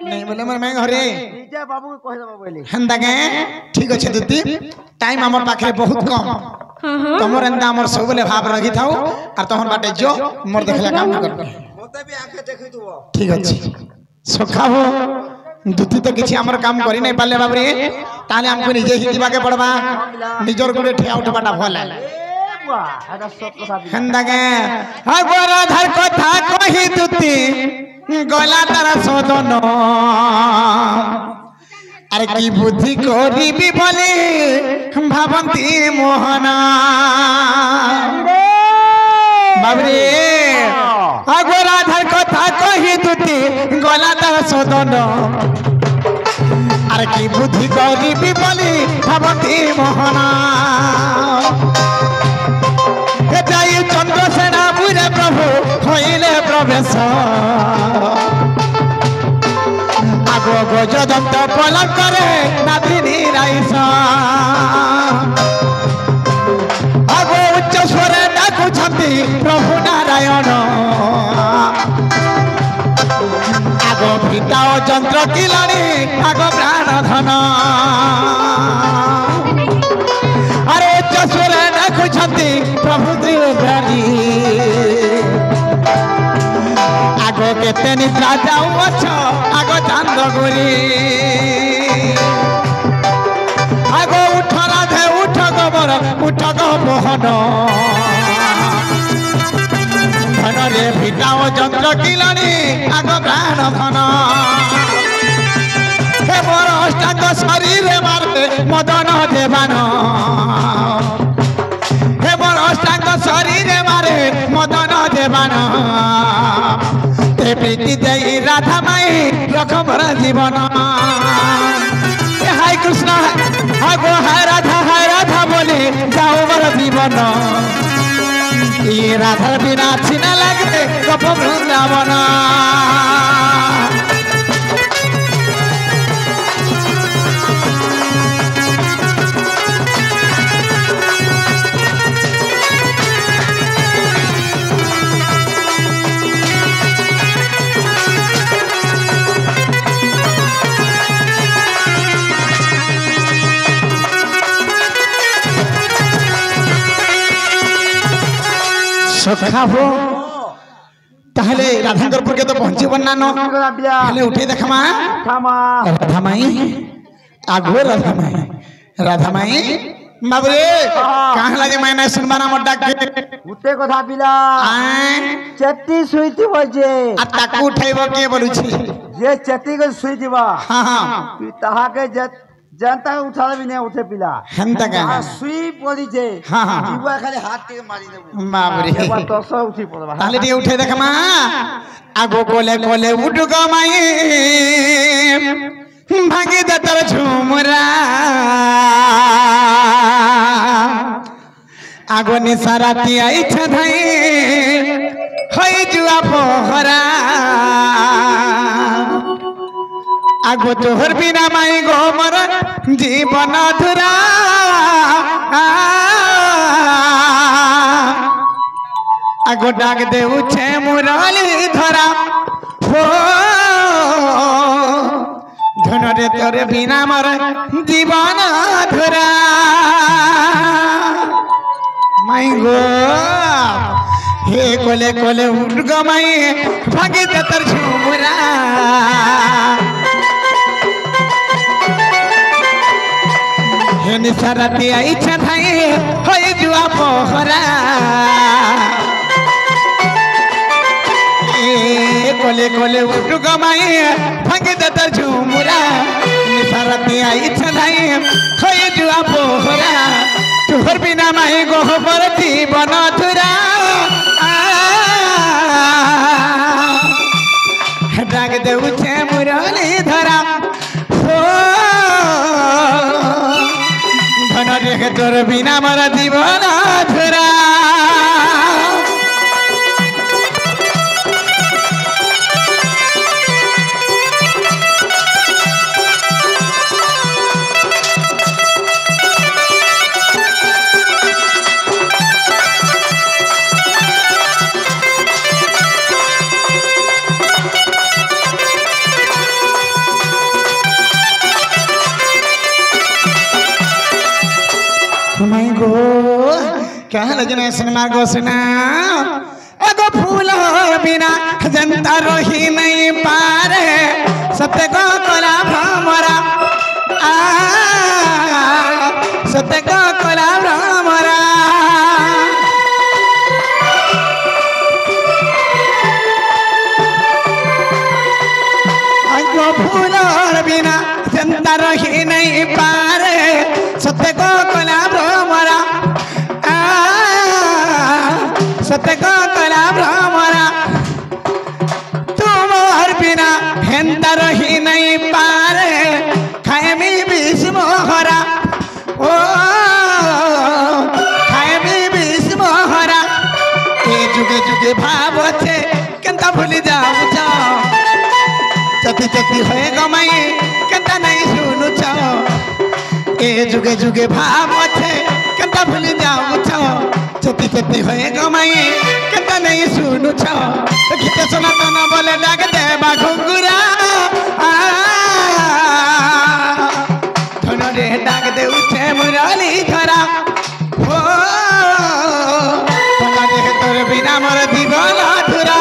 नहीं बोले मोर मैं घरे निजे बाबू को कह देबो बोली हंदा के ठीक अछि दीदी टाइम हमर पाखरे बहुत कम तमर एंदा हमर सब बोले भाव रखी थाओ और तमर बाटे जो मोर देखला काम न करबे मते भी आंखे देखि दुबो ठीक अछि सखा हो दुती तो किछि हमर काम करि नै पाले बाबरे ताले हमको निजे ही दिबा के पड़बा निजर गुडे ठिया उठबाटा भला हंदा के हा गोरा धर कथा कहि दुती गला तारा सदन अरे की बुद्धि करिबी बोले भावंती मोहना बाबरे आगोरा धर कथा कहि दुती गला तारा सदन अरे की बुद्धि करिबी बोले भावंती मोहना हे जाई चंद्रसेना बुरे प्रभु होइले प्रवेश आगो गजदंत पलक करे नादिनी राइस आगो उच्च स्वरे डाकुछंती प्रभु नारायण आगो पिता ओ यंत्र किलाणी आगो प्राण धन अरे उच्च स्वरे डाकुछंती प्रभु त्रिवेणी आगो केते निद्रा जाऊ अच्छा आगो चांद गुरी आगो उठ राधे उठ गोबर उठ गो मोहन धन रे पिता ओ यंत्र किलाणी आगो प्राण धन हे मोर अष्टांग शरीर मारे मदन देवान हे मोर अष्टांग शरीर मारे मदन देवान प्रीति दई राधा माई रख मोर जीवन हाय कृष्ण हाय गो हाय राधा बोले जाओ मोर जीवन ये राधा बिना छिना लगे गप वृंदावन सखा हो ताहले राधांगरपुर के तो पहुंची बन्ना नो ताहले उठे देखमा राधा माई आगो राधा माई बाबरे कहां लागे मैंने सुनबाना मोटा के उते कथा पिला चट्टी सुईती बजे आ ताकू उठाइबो के बोलु छी जे चट्टी को सुई दिबा हां हां ताहा के जनता उठा भी नहीं उठे पिला हंता का सुई पड़ी जे हां हां जीवा खाली हाथ के मारी देबो बाबरे एक बार तो सब उठी पड़बा ताले दी उठे देखमा आगो कोले कोले उठ गो माई भागे द तर झुमरा आगो ने साराती आई छधाई होई जुआ पोहरा आगो तोहर बिना माई गो मोर जीवन अधूरा आगो डाक दे उछे मुरली धरा हो धन रे तोरे बिना मोर जीवन अधूरा माई गो हे कोले कोले उठ गो माई भागे तर झुमरा हे निसारती आई छधाई होई जुआ पोहरा कोले कोले उठ गो माई भागे तर झुमरा निसारती आई छधाई होई जुआ पोहरा तुहर बिना माई गोबर जीवन अधूरा डाक दे उछे मुरली धरा हो धन रे तोर बिना मोर जीवन अधूरा कहल जने सिनेमा गोसना एगो फूल बिना जनता रही नहीं पारे सत्य को कोला भ्रमरा सत्य को कोला भ्रमरा एगो फूल बिना जनता रही नहीं पारे सत्य को कोला भ्रमरा सत्य को कोला भ्रमरा तुम और बिना हेंता रही नहीं पारे खाए में विष मोहरा ओ खाए में विष मोहरा ए जुगे जुगे भाव छे केंता भूली जाऊ जाओ चती चती होए गमाई केंता नहीं सुनु छो ए जुगे जुगे भाव छे केंता भूली जाऊ छो चती चती होए गमाई केंता नहीं सुनु छो गीत सनातन बोले डाक देवा घुंगुरा धन रे डाक दे उठे मुरली धरा हो धन रे तोर बिना मोर जीवन अधूरा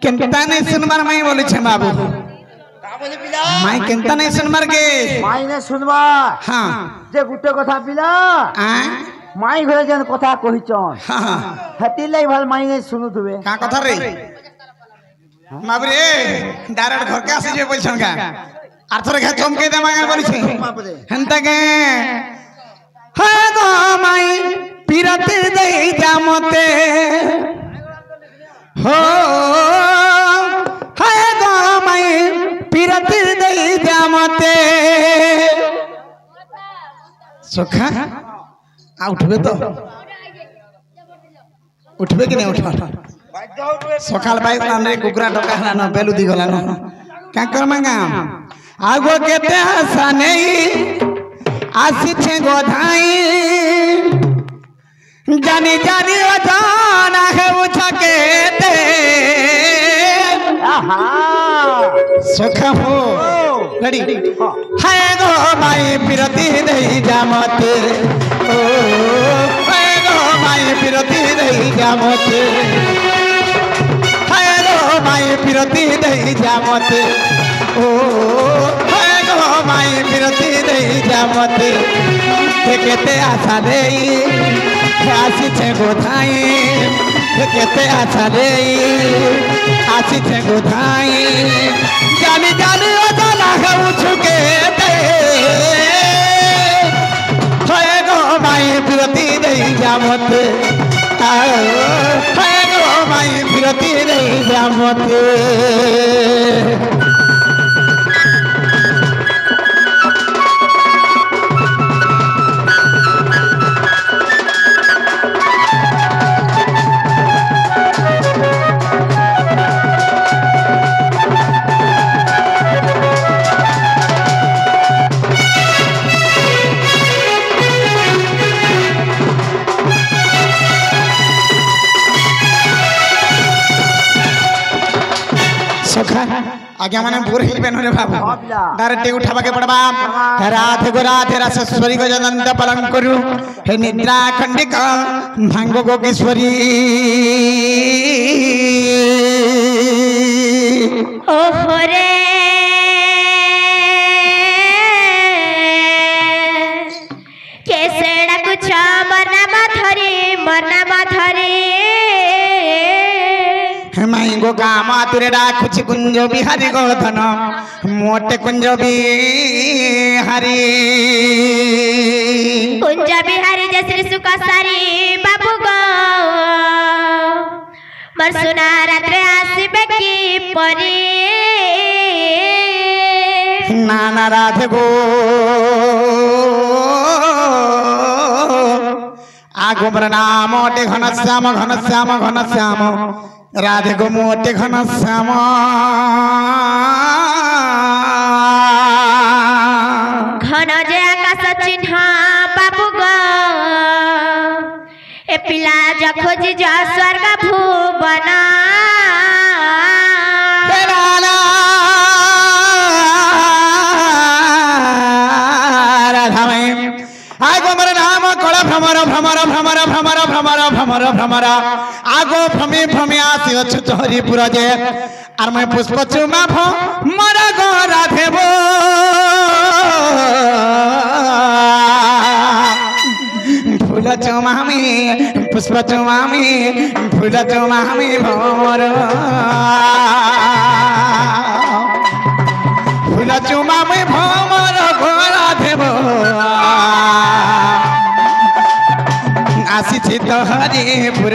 केंता नहीं सुनबार माई बोली छे बाबू का बोले पिला माई केंता नहीं सुनबार के माई ने सुनवा हां जे गुटे कथा पिला माई घरे जन कथा कहिचन हां हती लाई भल माई ने सुनु दुबे का कथा रे बाबू रे डायरेक्ट घर के आसी जे बोलछन का आर्थर घे चमके दे माई बोली छे हंता के हाय गो माई पीरत दई जामते हो हाय गो माई पीरत दई जामते सुखा आ उठबे तो उठबे कि नहीं उठा सकाल बाई नाम कुकुरा डका हला न बेलु दी गला न का कर मंगा आगो केते हसा नहीं आसी छे गोधाई जानी जानी ओ जाना है उठा के दे सुखा हो रेडी हाय गो माई पिरती दई जामते ओ हाय गो माई पिरती दई जामते हाय गो माई पिरती दई जामते ओ हाय गो माई पिरती दई जामते केते आशा देई आसी छे गोधाई केते आशा देई आसी छे गोधाई जानी जानी ओ जाला है उछुके दे हाय गो माई पिरती दई जामते हाय गो माई पिरती दई जामते आज्ञा माने पूर हिल बेन रे बाबू डायरेक्ट उठाबा के पड़बा राधे गो राधे रसेश्वरी गो जदंत पलंग करू हे निद्रा खंडिक भांगो गोगेश्वरी ओहो रे केसेड़ा कुछ मरना माथरी माई गो गाम तुरे डाकुच कुंज बिहारी गोधन मोटे कुंज बिहारी जश्री सुखासारी बाबू गो बरसुना रात्रे आसबे की परी नाना राधे गो आगो मोर नाम अटे घनश्याम घनश्याम घनश्याम राधे गो मोटे घनश्याम घन जे आकाश चिन्ह बाबू गो ए पिला जा खोजी जा स्वर्ग भुवन भ्रमर भ्रमर भ्रमर भ्रमर भ्रमर भ्रमर भ्रमर आगो भ्रमी भ्रमी आसी अच्छु हरिपुर जे आर मैं पुष्प चुमा भ्रमर गो राधेब फूल चुमामी पुष्प चुमामी फूल चुमामी भ्रमर फूल चुमामी भ्रमर गो राधेब आसी तो हरिपुर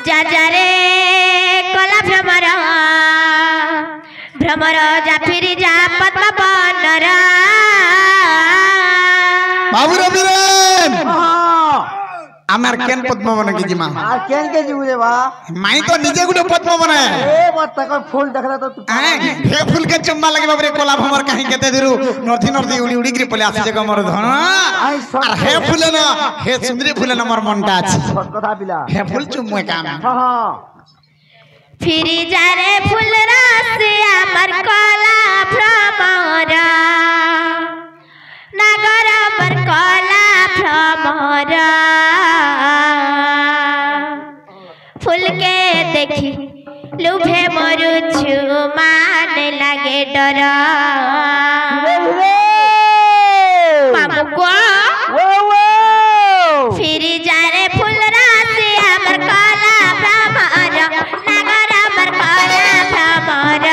जा रे कला भ्रमर भ्रमर जा फिरी जा पद्म बनर बाबू रविरेन আমার কেন পদ্মবন কি জিমা আর কেন কে জিবু রে বা মাই তো নিজে গুলো পদ্মবন এ বত্তা কো ফুল দেখলা তো তু হে ফুল কে চুম্মা লাগি বাবরে কোলা ভমর কাহি কেতে দিরু নথি নথি উড়ি উড়ি করে পলে আসি যে মোর ধন আর হে ফুল না হে সুন্দরী ফুল না মোর মনটা আছে সত কথা বিলা হে ফুল চুম্মে কাম হ্যাঁ ফিরি যা রে ফুল রাশি আমার কলা ভ্রমর নাগর আমার কলা ভ্রমর फूल के देखी लुभे मरुछु मान लागे डर मामू को फिरी जा रे फूल राशि हमर कला भ्रमर नागर हमर कला भ्रमर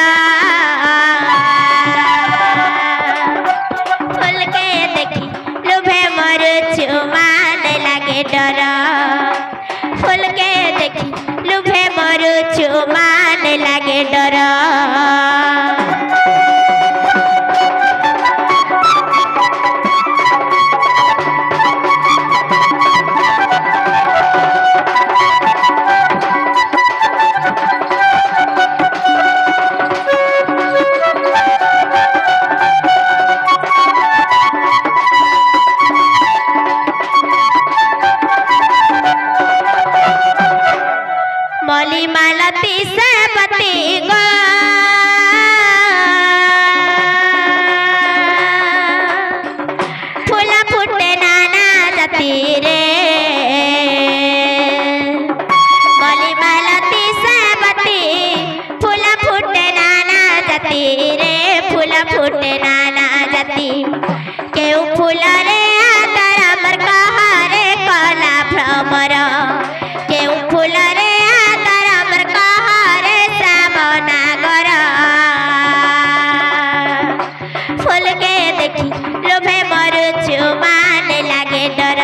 फूल के देखी लुभे मरुछु मान लागे डर फूल के देखी लुभे मरुछु मान लागे डर मली मालती से बती गो फूल फुटे नाना जती रे मली मालती से बती फूल फुटे नाना जती रे फूल फुटे नाना जती केउ फूल रे आदर अमर कहारे कला भ्रमर केउ फूल रे फूल के देखी लोभे मरुछु मान लागे डर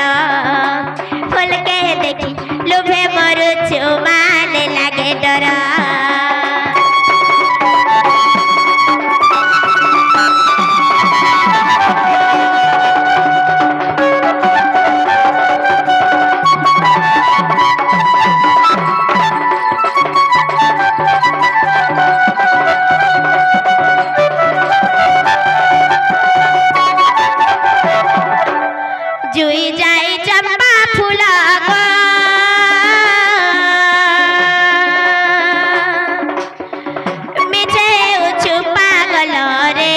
फूल के देखी लोभे मरुछु मान लागे डर जुई जाई चंपा फूल गो मिठे उछु पागल रे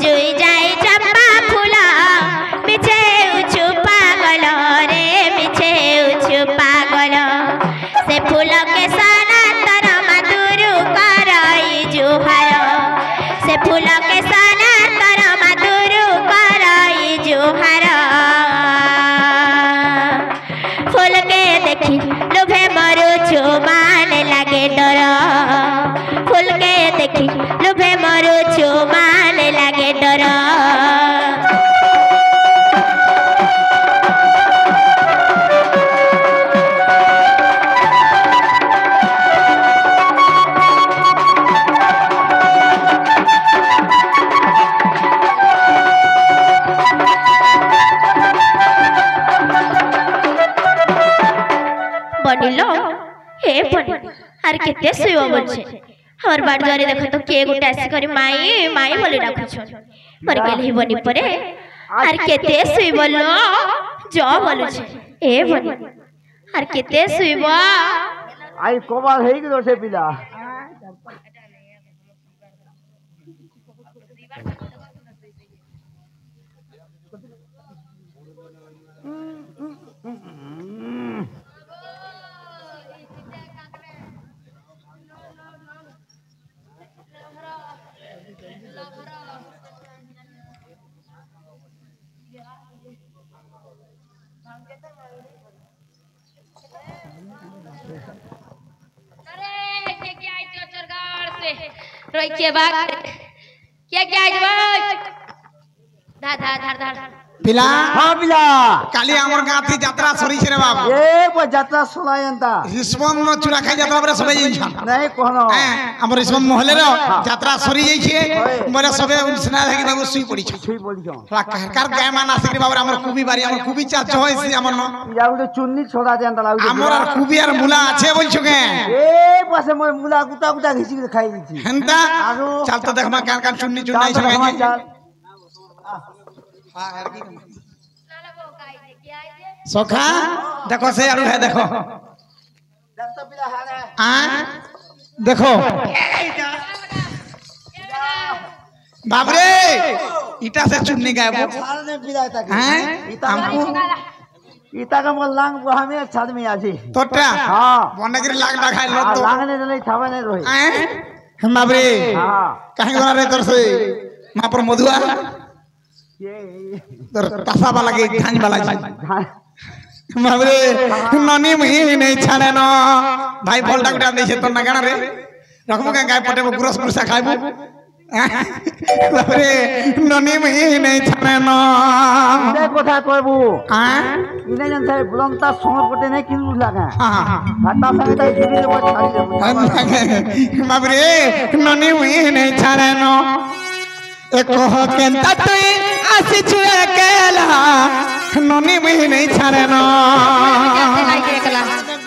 जुई जाई चंपा फूल मिठे उछु पागल रे मिठे उछु पागल से फूल के सनातर मधुर करई जुहर से फूल के सनातर मधुर करई जुहर फूल के देखी लोभे मरुछु मान लागे डर फूल के देखी लोभे मरुछु मान लागे डर कहलो हे बनी आर केते सुइबो बोलछे हमर बाड़ुआरे देखो तो के गोटे आसी करी माई माई बोली डाकुछ पर कहले हे बनी परे आर केते सुइबो लो जो बोलछे हे बनी आर केते सुइबो आई कोबाल हेई गेलो से पिला रोई के बाग क्या आज धार धार धार धार पिला हां पिला काली हमर गाँ थी यात्रा सरी छे रे बाबा ए वो यात्रा सुनायंता रिस्पन न चूड़ा खाई यात्रा बरे सबे जाई छन नहीं कहनो हमर रिस्पन मोहले रो यात्रा सरी जाई छे बरे सबे सुना है कि बाबू सुई पड़ी छ सुई पड़ी छ कहकर गाय माना सिकरी बाबा हमर खूबी बारी हमर खूबी चाच होय से हमर न याउ तो चुन्नी छोड़ा देंता लागु हमर खूबी आर मुला আছে बोल छके ए पासे मोय मुला गुता गुता घिची के खाई दी हंता चल तो देखमा कान कान चुन्नी चुन्नी छके सोखा देखो से आलू है देखो देखो बाबरे इटा से चुन्नी गायब हैं हमको इता का मोल लांग हमें छाद में आजी तोटा हां बनगिरी लाग ना खाइ लो तो लांगने नहीं छावे नहीं रोई हैं बाबरे हां काहे गोना रे तोर से मा पर मधुआ तोर तासा वाला के धान वाला बाबरे ननी मही नहीं छाड़े न भाई बोलटा गुटा दे छे तो ना गाना रे रखबो के गाय पटे गुरस गुरसा खाइबो बाबरे ननी मही नहीं छाड़े न इने কথা কইবো हां इने जन से बुलंता सोर पटे नहीं किनु लागा हां हाटा संगे तो छुरी ले छाड़ी दे बाबरे ननी मही नहीं छाड़े न एको केंता तुई आसी छुए केला ननी मही नहीं छाड़े न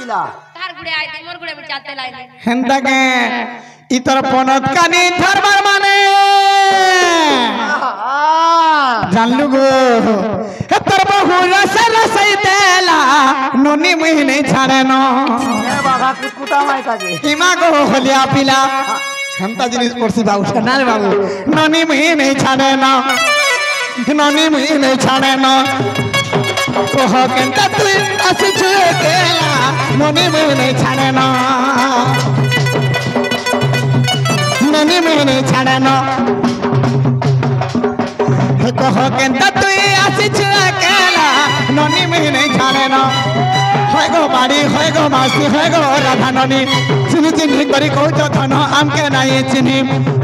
तार गुड़े आइ दे मोर गुड़े में चालते लाई दे हेंदा के इतर पनत कानी धरबार माने जानलु गो तर बहु रस रसई देला ननी मही नहीं छाड़े न ए बाबा कुकुटा माई ताके इमा गो होलिया पिला हमता जिनिस पड़सी बाबू ना रे बाबू ननी मही नहीं छाड़े न ननी मही नहीं छाड़े न ओह केंता तू आसी छुए केला ननी मही नहीं छाड़े न ननी मही नहीं छाड़े न कह केंता तू आसी छुए केला ननी मही नहीं छाड़े न होय गो बाड़ी होय गो मासी होय गो राधा ननी चिनी चिनी करी कहूच धन आमके नहीं चिनी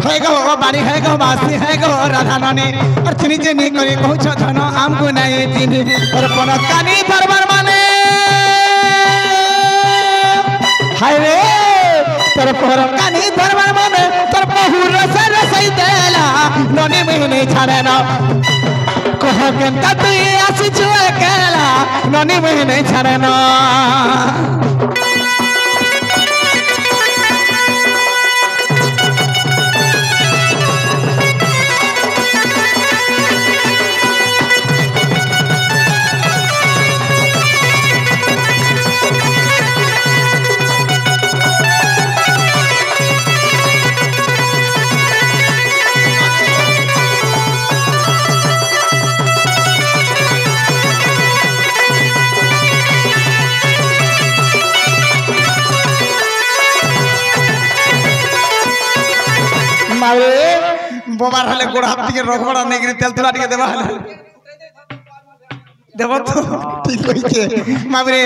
होय गो बाड़ी होय गो मासी होय गो राधा ननी और चिनी चिनी करी कहूच धन आमको नहीं चिनी और पनत कानी धरबार माने हाय रे तर पनत कानी धरबार माने तर बहु रस रसई देला ननी मही नहीं छाड़े न कह केंता तू आसी छुए केला ननी मही नहीं छाड़े न मारे बोबार हले गोड़ हाथ के रखबड़ा नहीं गिरी तेल तुला के देबा हले देबो तो ठीक होई के मारे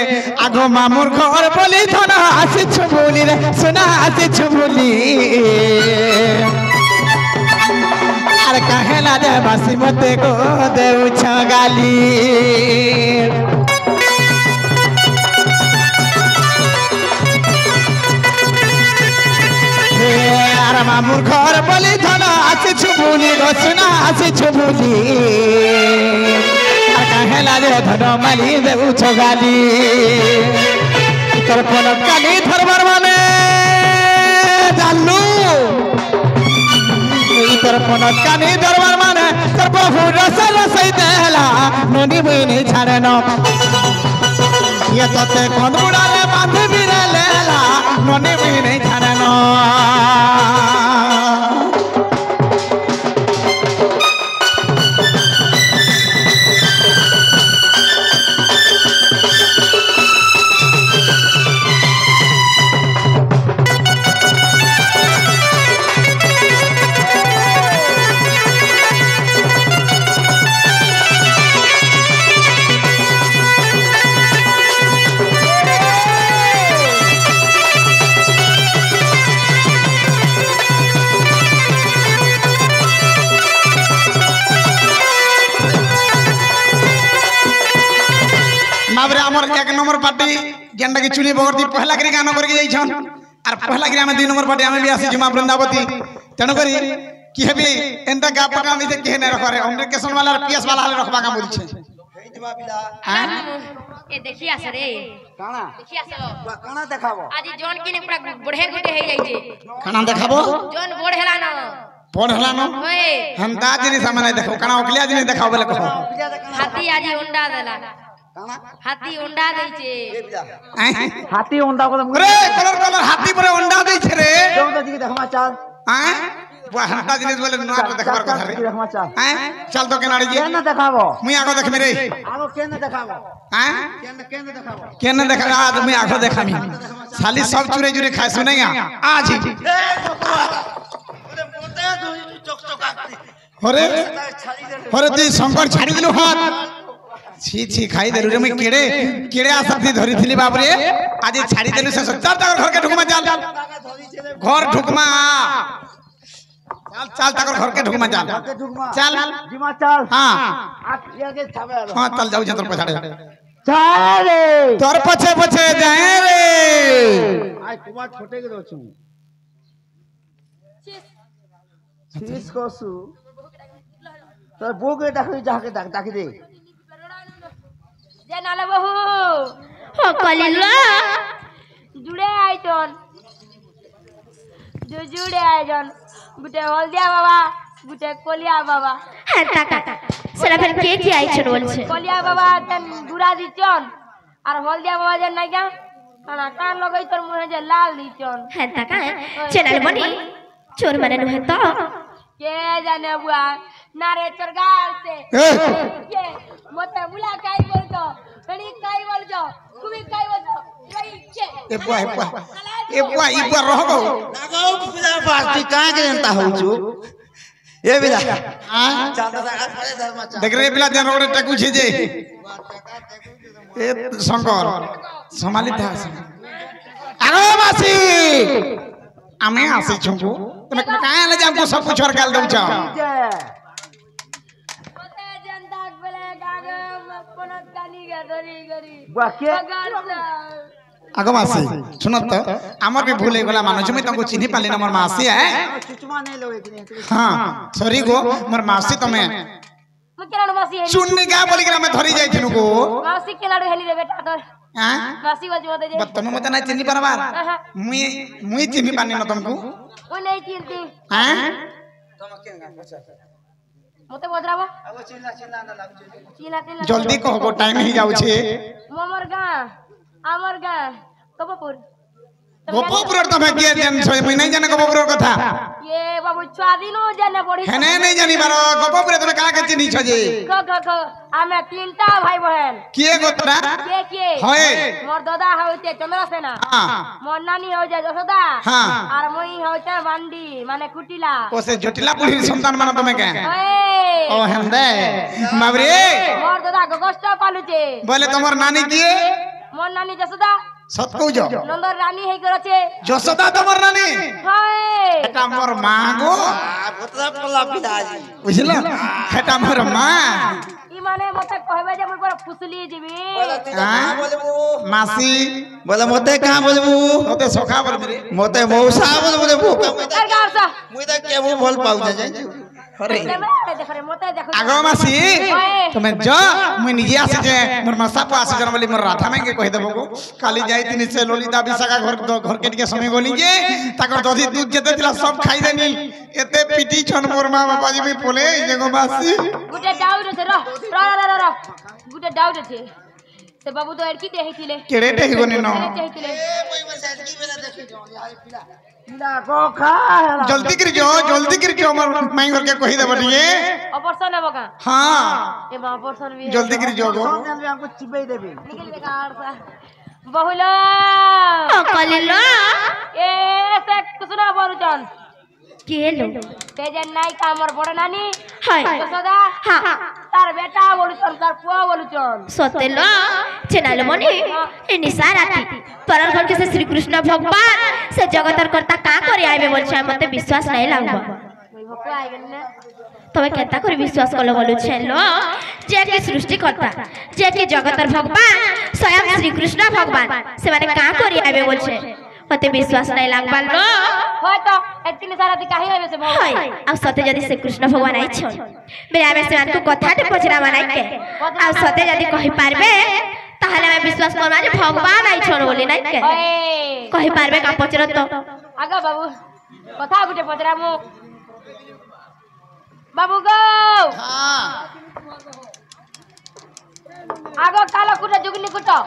आगो मामुर घर बोली थना आसी छुबुली रे सुना आसी छुबुली अरे कहेला दे बासी मते को देउ छगाली मामुर घर बोली धना आसी छुबुली गो सुना आसी छुबुली कहेला रे धन माली देउ छगाली তোর পলক কানি ধরবার মানে জানলু এই তোর পলক কানি ধরবার মানে তোর বহু রস রসাই দেলা ননি বইনি ছাড়ে না ये तोते कौन बुढ़ाले बांधे भी रे लेला नोने भी नहीं छाने नो एक नंबर पार्टी जेनटा कि चुनी बगरती पहला करी गाना करके जाइछन और पहला करी हमें 2 नंबर पार्टी हमें भी आसी जुमा वृंदावती तेनो करी कि हेबी एंता गा पका में जे केने रखरे हमरे केसन वाला पीएस वाला हाले रखबा का बोल छे हेई दिबा बिला हां ए देखि आस रे काना देखि आस काना देखाबो आज जोन किने पूरा बढ़े गुटे हे जाई छे खाना देखाबो जोन बढ़ेला न पढ़ला न ओए हम दादी ने सामने देखो काना ओकलिया जी ने देखाओ बोले कहो हाथी आज अंडा देला हाथी अंडा दै छे हाथी अंडा को रे कलर कलर हाथी पर अंडा दै छे रे जोंदा जी देखमा चाल हैं वो हंटा जिनिस बोले ना देखबार कथा रे देखमा चाल हैं चल तो केनाड़ी जी केना देखाबो मुई आगो देख मेरे आगो केना देखाबो हैं केना देखाबो केना देखा आज मुई आगो देखामी साली सब चुरे चुरे खाए सुनेगा आज ही अरे अरे तू शंकर छाड़ी दिलु हाथ छी छी खाई दे रे मैं केड़े केड़े आसक्ति धरी थिली बाप रे आज छाड़ी देलु से चल तकर घर के ढुकमा चल घर ढुकमा चल चल तकर घर के ढुकमा चल चल जिमा चल हां आखिया के छाबे हां चल जाऊ जंतर पछाड़े चल रे तोर पछे पछे जाए रे आय कुमार छोटे के दोछु चीज कोसु तो बोगे डाकी जाके डाकी दे जे नाले बहु हो कलिलो जुड़े आइतन जो जुड़े आइजन गुटे हलदिया बाबा गुटे कोलिया बाबा हेता का सेरा फिर के आइछन बोलछे कोलिया बाबा तन दुरा दिचन और हलदिया बाबा जे ना क्या खाना कान लगई तोर मुहे जे लाल दिचन हेता का चैनल बनी चोर माने न हेता के जाने बुआ नारे चरगार से के मते बुला काई बोलतो कणी काई बोलजो कुबी काई बोलजो रही छे ए बुआ ई बुआ रहबो लगाओ बिला पार्टी काहे के जनता हो छु ए बिला हां देख रे बिला देन रोडे टकू छे जे ए शंकर संभाली था आरो मासी आमे आसी छुको तमे काहे ले जाम को सब कुछ और गाल दउ छ आगो मासी सुनत तो हमर भी भूल गला मानो मैं तुमको चिन्ही पाली न मोर मासी है चुचमा नहीं लोगे कि हां सॉरी गो मोर मासी तमे केलाड़ मासी है चुन्नी का बोली के मैं धरी जाई थिनु गो मासी केलाड़ हेली रे बेटा तोर हां मासी बज मते जे तुम मते ना चिन्ही परबार मुई चिन्ही पानी न तुमको ओ नहीं चिन्हती हां तुम केन पूछा मते बजराबो अब चिल्ला चिल्ला ना लागु चिल्ला जल्दी कहो टाइम ही जाउ छे मोमर गा आमर गा कबपुर गोपपुर तमे के जन छै मैं नहीं जाने गोपपुर कथा ये बाबू स्वादिनो जाने पड़ी हेने नहीं जानी बारो गोपपुर तमे का के चिन्ही छ जे ख आमे तीनटा भाई बहन के गोतरा के होए मोर दादा होते चंद्रसेना हां मोर नानी हो जाय यशोदा हां और मोई होते बांडी माने कुटिला ओसे जटिला पुली संतान मानो तमे के ओए ओ हंदे बाबरे मोर दादा गगष्ट पालु छे बोले तमर नानी किए मोर नानी यशोदा सत कहू जो नंदर रानी हे करे छे यशोदा तमर नानी हाय एटा मोर मां गो भतरा पला पिलाजी बुझलो एटा मोर मां ई माने मते कहबे जे मोर पर फुसली जीबी बोला तू कहां बोलबू मासी बोला मते कहां बोलबू तोते सोखा बोल रे मते मौसा बोलबू सरकार सा मुई त केबू बोल पाउ जाय अरे आगो मासी तुम जो मुई निजे आसी जे मोर मसा को आसी जन बोली मोर राधा में के कहि देबो को काली जाई तिनी से ललिता विशाखा घर के टिके समय गोली जे ताकर दधी दूध जेते दिला सब खाई देनी एते पिटी छन मोर मां बाबा जी में बोले जे गो मासी गुटे डाउट छे र गुटे डाउट छे से बाबू तो एडकी देहिथिले केड़े देहि गने न पिला को खा जल्दी कर जो मोर माई घर के कहि देबो दिए ऑपरेशन है बका हां ए बा ऑपरेशन भी जल्दी कर जो गो हमको चिपे देबे निकल बेकार सा बहुला कलिलो ए से कुसना बरुचन के लो तेजन नाई कामर बड़ नानी हाय सदा हां तार बेटा बोलुचन तार पुआ बोलुचन सतेलो चेनाल मनी ए निसाराती परल घर के से श्री कृष्ण भगवान से जगतर करता का करे आइबे बोल छै मते विश्वास नहीं लागबो भक्का आइ गेल ने तबे केता कर विश्वास कलो बोलु छेलो जे के सृष्टि करता जे के जगतर भगवान स्वयं श्री कृष्ण भगवान से माने का करे आइबे बोल छै मते विश्वास नहीं लागबाल लो होय तो एतिन सारा ती काहे आइबे से हाय अब सते जदी श्री कृष्ण भगवान आई छ मेरे आबे से मान को कथाटे पचरा बनाई के अब सते जदी कहि पारबे ताहले मैं विश्वास करबा जे भगवान आई छन बोली नहीं के ओए कहि पारबे का पचरत तो आगा बाबू कथा गुटे पचरा मु बाबू गो हां आगो काला कुटा जुगनी कुटा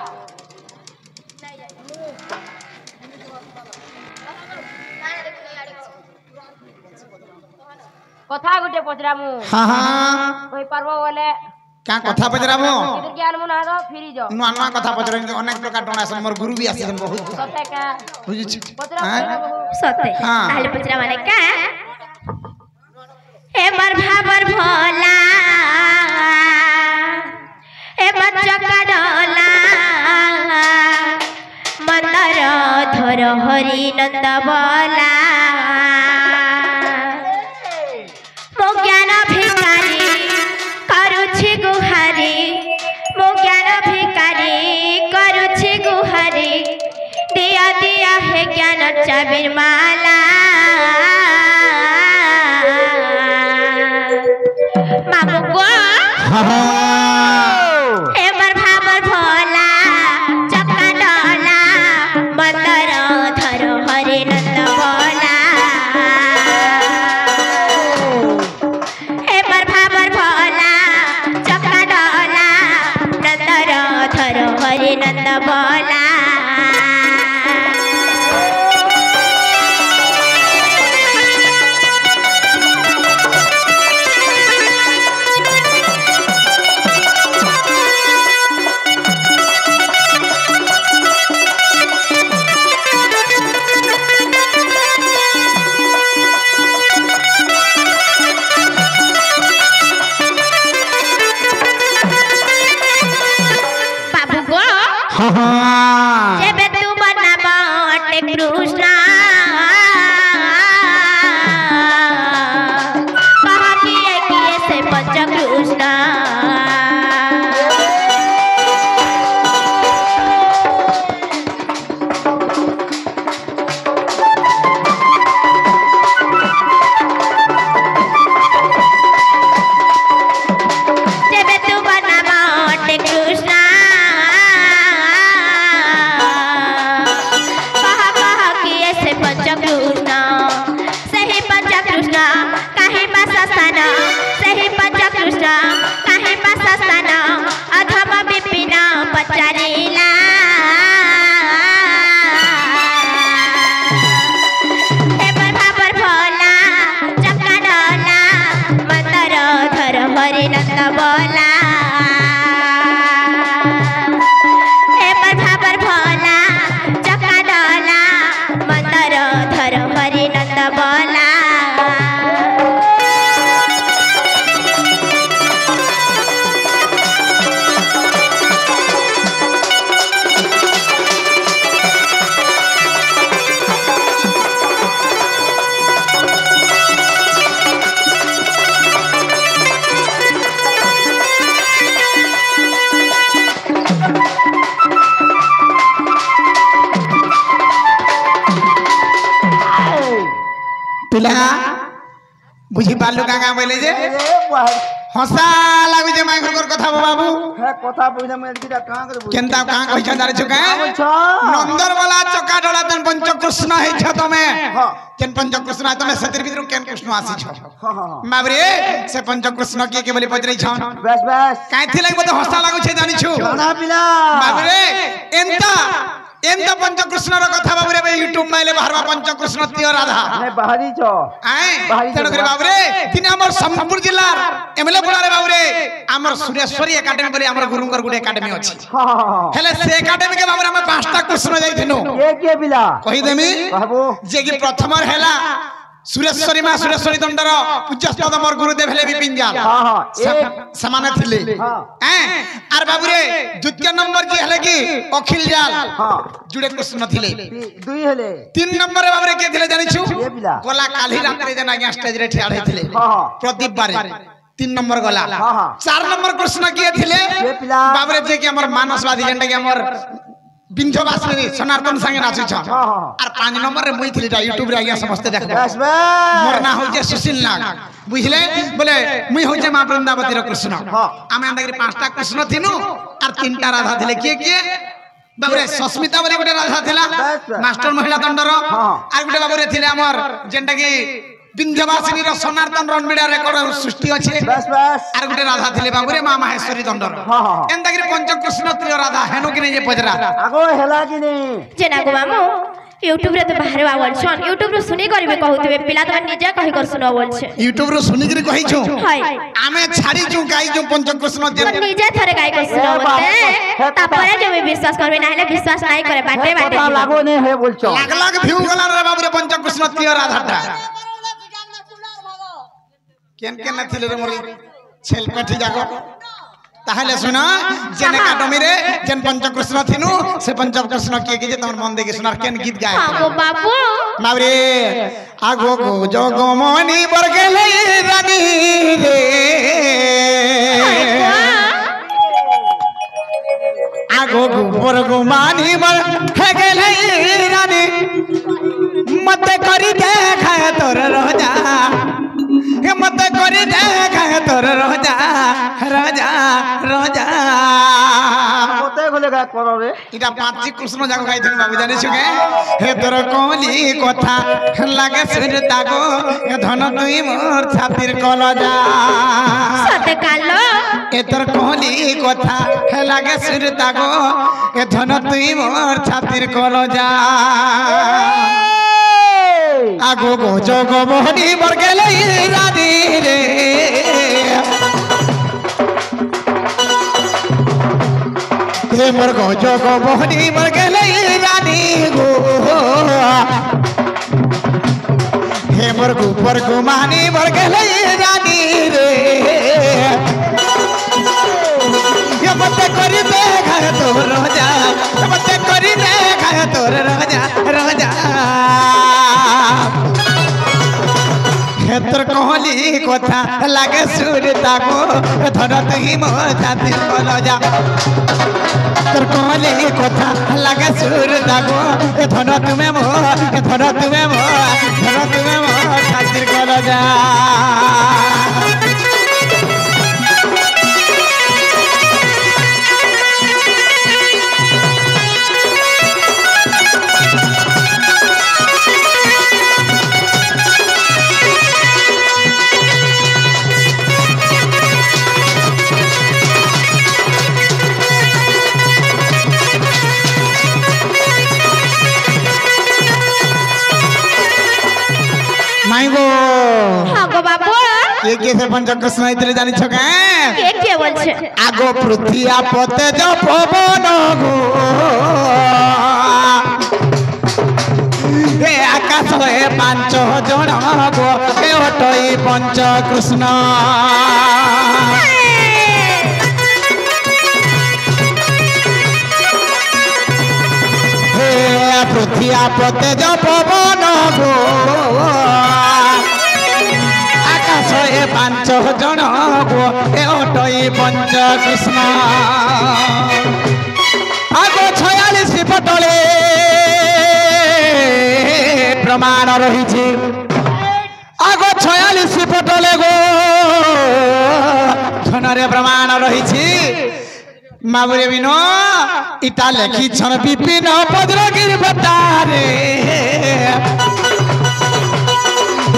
कथा गुटे पचरा मु हां हां कोई परबो बोले का कथा पजराबो इधर ज्ञान मुना दो फिरी जाओ नुआ नुआ कथा पजरन अनेक प्रकार टोना सन मोर गुरु भी आसी बहुत सते का बुझी छी पचरा बाबू सते हाँ। ताहले पचरा माने का ए बर भाबर भोला ए बच्चा का डोला मंदर धर हरि नंद बोला मो ज्ञान भिकारी करुछि गुहारी मो ज्ञान भिकारी करुछि गुहारी दिया दिया है ज्ञान चाबिर माला बाबू को एबर भाबर भोला चक्का डोला मंदर धर हरि नंद बोला एबर भाबर भोला चक्का डोला नंदर धर हरि नंद बोला बाबू गो हां जेबे तू बनाबो अटे कृष्ण कहा किए से पंच कृष्ण जेबे तू बनाबो अटे कृष्ण कहा किए से पंच कृष्ण सही पंच कृष्ण काहे बासस्थान सही पंच कृष्ण काहे बासस्थान अधम विपिन पचारिला एबर भाबर भोला चक्का डोला मंदर धर हरि नंद बोला एबर भाबर भोला चक्का डोला मंदर धर हरि नंद बोला पिला बुझी पालु काका बोले जे हंसा लागु जे माई घर कथा बाबू हे कथा बुझे मैं एटा कां करे केनता कां कहि छ जारे छका नंदर वाला चका डोला तन पंच कृष्ण हे छ तमे केन पंच कृष्ण तमे सतिर भीतर केन कृष्ण आसी छ बाबरे से पंच कृष्ण के बोले पजरै छ बस बस काई थी लाग बते हंसा लागु छ जानि छु खाना पिला बाबरे एंता एंता पंच कृष्ण रो कथा बाबरे बे यूट्यूब माइले बाहरवा पंच कृष्ण तियो राधा ने बाहरी छ आए तेणु कर बाबरे तीन हमर सम्बलपुर जिल्ला एमएलए पड़ा रे बाबरे हमर सूर्येश्वरी एकेडमी बोले हमर गुरुंकर गुडे एकेडमी अछि हेले से एकेडमी के बाबरे हम पांचटा कृष्ण जाइथिनु के पिला कहि देमी बाबू जे कि प्रथमर हैला सुरेश्वरी मां सुरेश्वरी दंडर पूज्यस्पद मोर गुरुदेव हेले विपिन जाल समान थिले हैं आर बाबूरे द्वितीय नंबर जे हेले कि अखिल जाल जुड़े कृष्ण थिले दुई हेले 3 नंबर रे बाबूरे के थिले जानि छु के पिला गोला काली रात्रि जन आज्ञा स्टेज रे ठिया थिले प्रदीप बारे 3 नंबर गोला 4 नंबर कृष्ण किए थिले बाबूरे जे कि हमर मानसवादी जेंटा कि हमर बिंझवासनी सनातन संगे नाचि छ आर 5 नंबर रे मुई थिली यूट्यूब रे आज्ञा समस्त देखबो बस बस मोर ना हो जे सुशील नाग बुझले बोले मुई हो जे मां वृंदावती रो कृष्ण आमे अंदर 5टा कृष्ण थिनु आर 3टा राधा थिले के बाबरे सस्मिता बोले गोटे राधा थिला मास्टर महिला दंडर आर गोटे बाबरे थिले हमर जेंटा कि बिंध्यवासिनी रो सनातन रणमीडिया रेकर्ड सृष्टि अछि बस बस आर गोटे राधा थिले बाबरे मां माहेश्वरी दंडर एंदा कि पंच कृष्ण त्रिय राधा हेनु कि नै जे पजरा आगो हेला कि नै जेना गो मामू यूट्यूब रे तो बाहर आवल छन यूट्यूब रे सुनी करबे कहउतबे पिला त निजा कहि कर सुनावल छे यूट्यूब रे सुनी करी कहि छु हाय आमे छाड़ी छु गाई छु पंच कृष्ण जे निजा थरे गाय कर सुनावते तापरे जे विश्वास करबे ना हेले विश्वास नाही करे बाटे बाटे लागो नै हे बोल छ लाख लाख व्यू गला रे बाबू रे पंच कृष्ण त्रिय राधाटा केन केन नथिले रे मोरी छेल पेठी जागो ताहले सुना जेन एकेडमी रे जेन पंच कृष्ण थिनु से पंच कृष्ण के जे तमन मन देके सुनार केन गीत गाय हां बाबू बाबरे आगो गो जोगो मोनी बरगले रानी रे आगो गो बरगो मानी बरगले रानी मत करी देखा तोर रोजा मत करी देखा तोर रोजा राजा राजा कोते गले करो रे इटा पांची कृष्ण जागो गाइथिन बाबू जानि छुके हे तोर कोली कथा लागे सुन तागो धन तुई मोर छातिर कलजा सते कालो ए तोर कोली कथा लागे सुन तागो धन तुई मोर छातिर कलजा आगो गो जोगो मोहनी बरगले रानी रे हे मोर गो जोगो मोहनी बरगले रानी गो हे मोर गो पर गो मानी बरगले रानी रे ये मत करी दे घर तोर राजा मत करी दे घर तोर राजा राजा क्षेत्र कहली कथा लागे सुरता को धरत ही मोजाती कलजा क्षेत्र कहली कथा लागे सुरता को धरत में मो धरत में मो धरत में मो खातिर कलजा माइगो हागो बाबू के से पंच कृष्ण इतले जानि छ के बोल छे आगो पृथ्वी आपते जो पवन गो ए आकाश ए पांच जण गो ए हटई पंच कृष्ण हे पृथ्वी आपते जो पवन गो आकाश ए पांच जण गो ए हटई पंच कृष्ण आगो 46 पटले प्रमाण रही आगो 46 পটলে গো ধনরে প্রমাণ রহিছি মাবুরে বিনো ইটা লেখিছন বিপিন ভদ্রগিরি বেতারে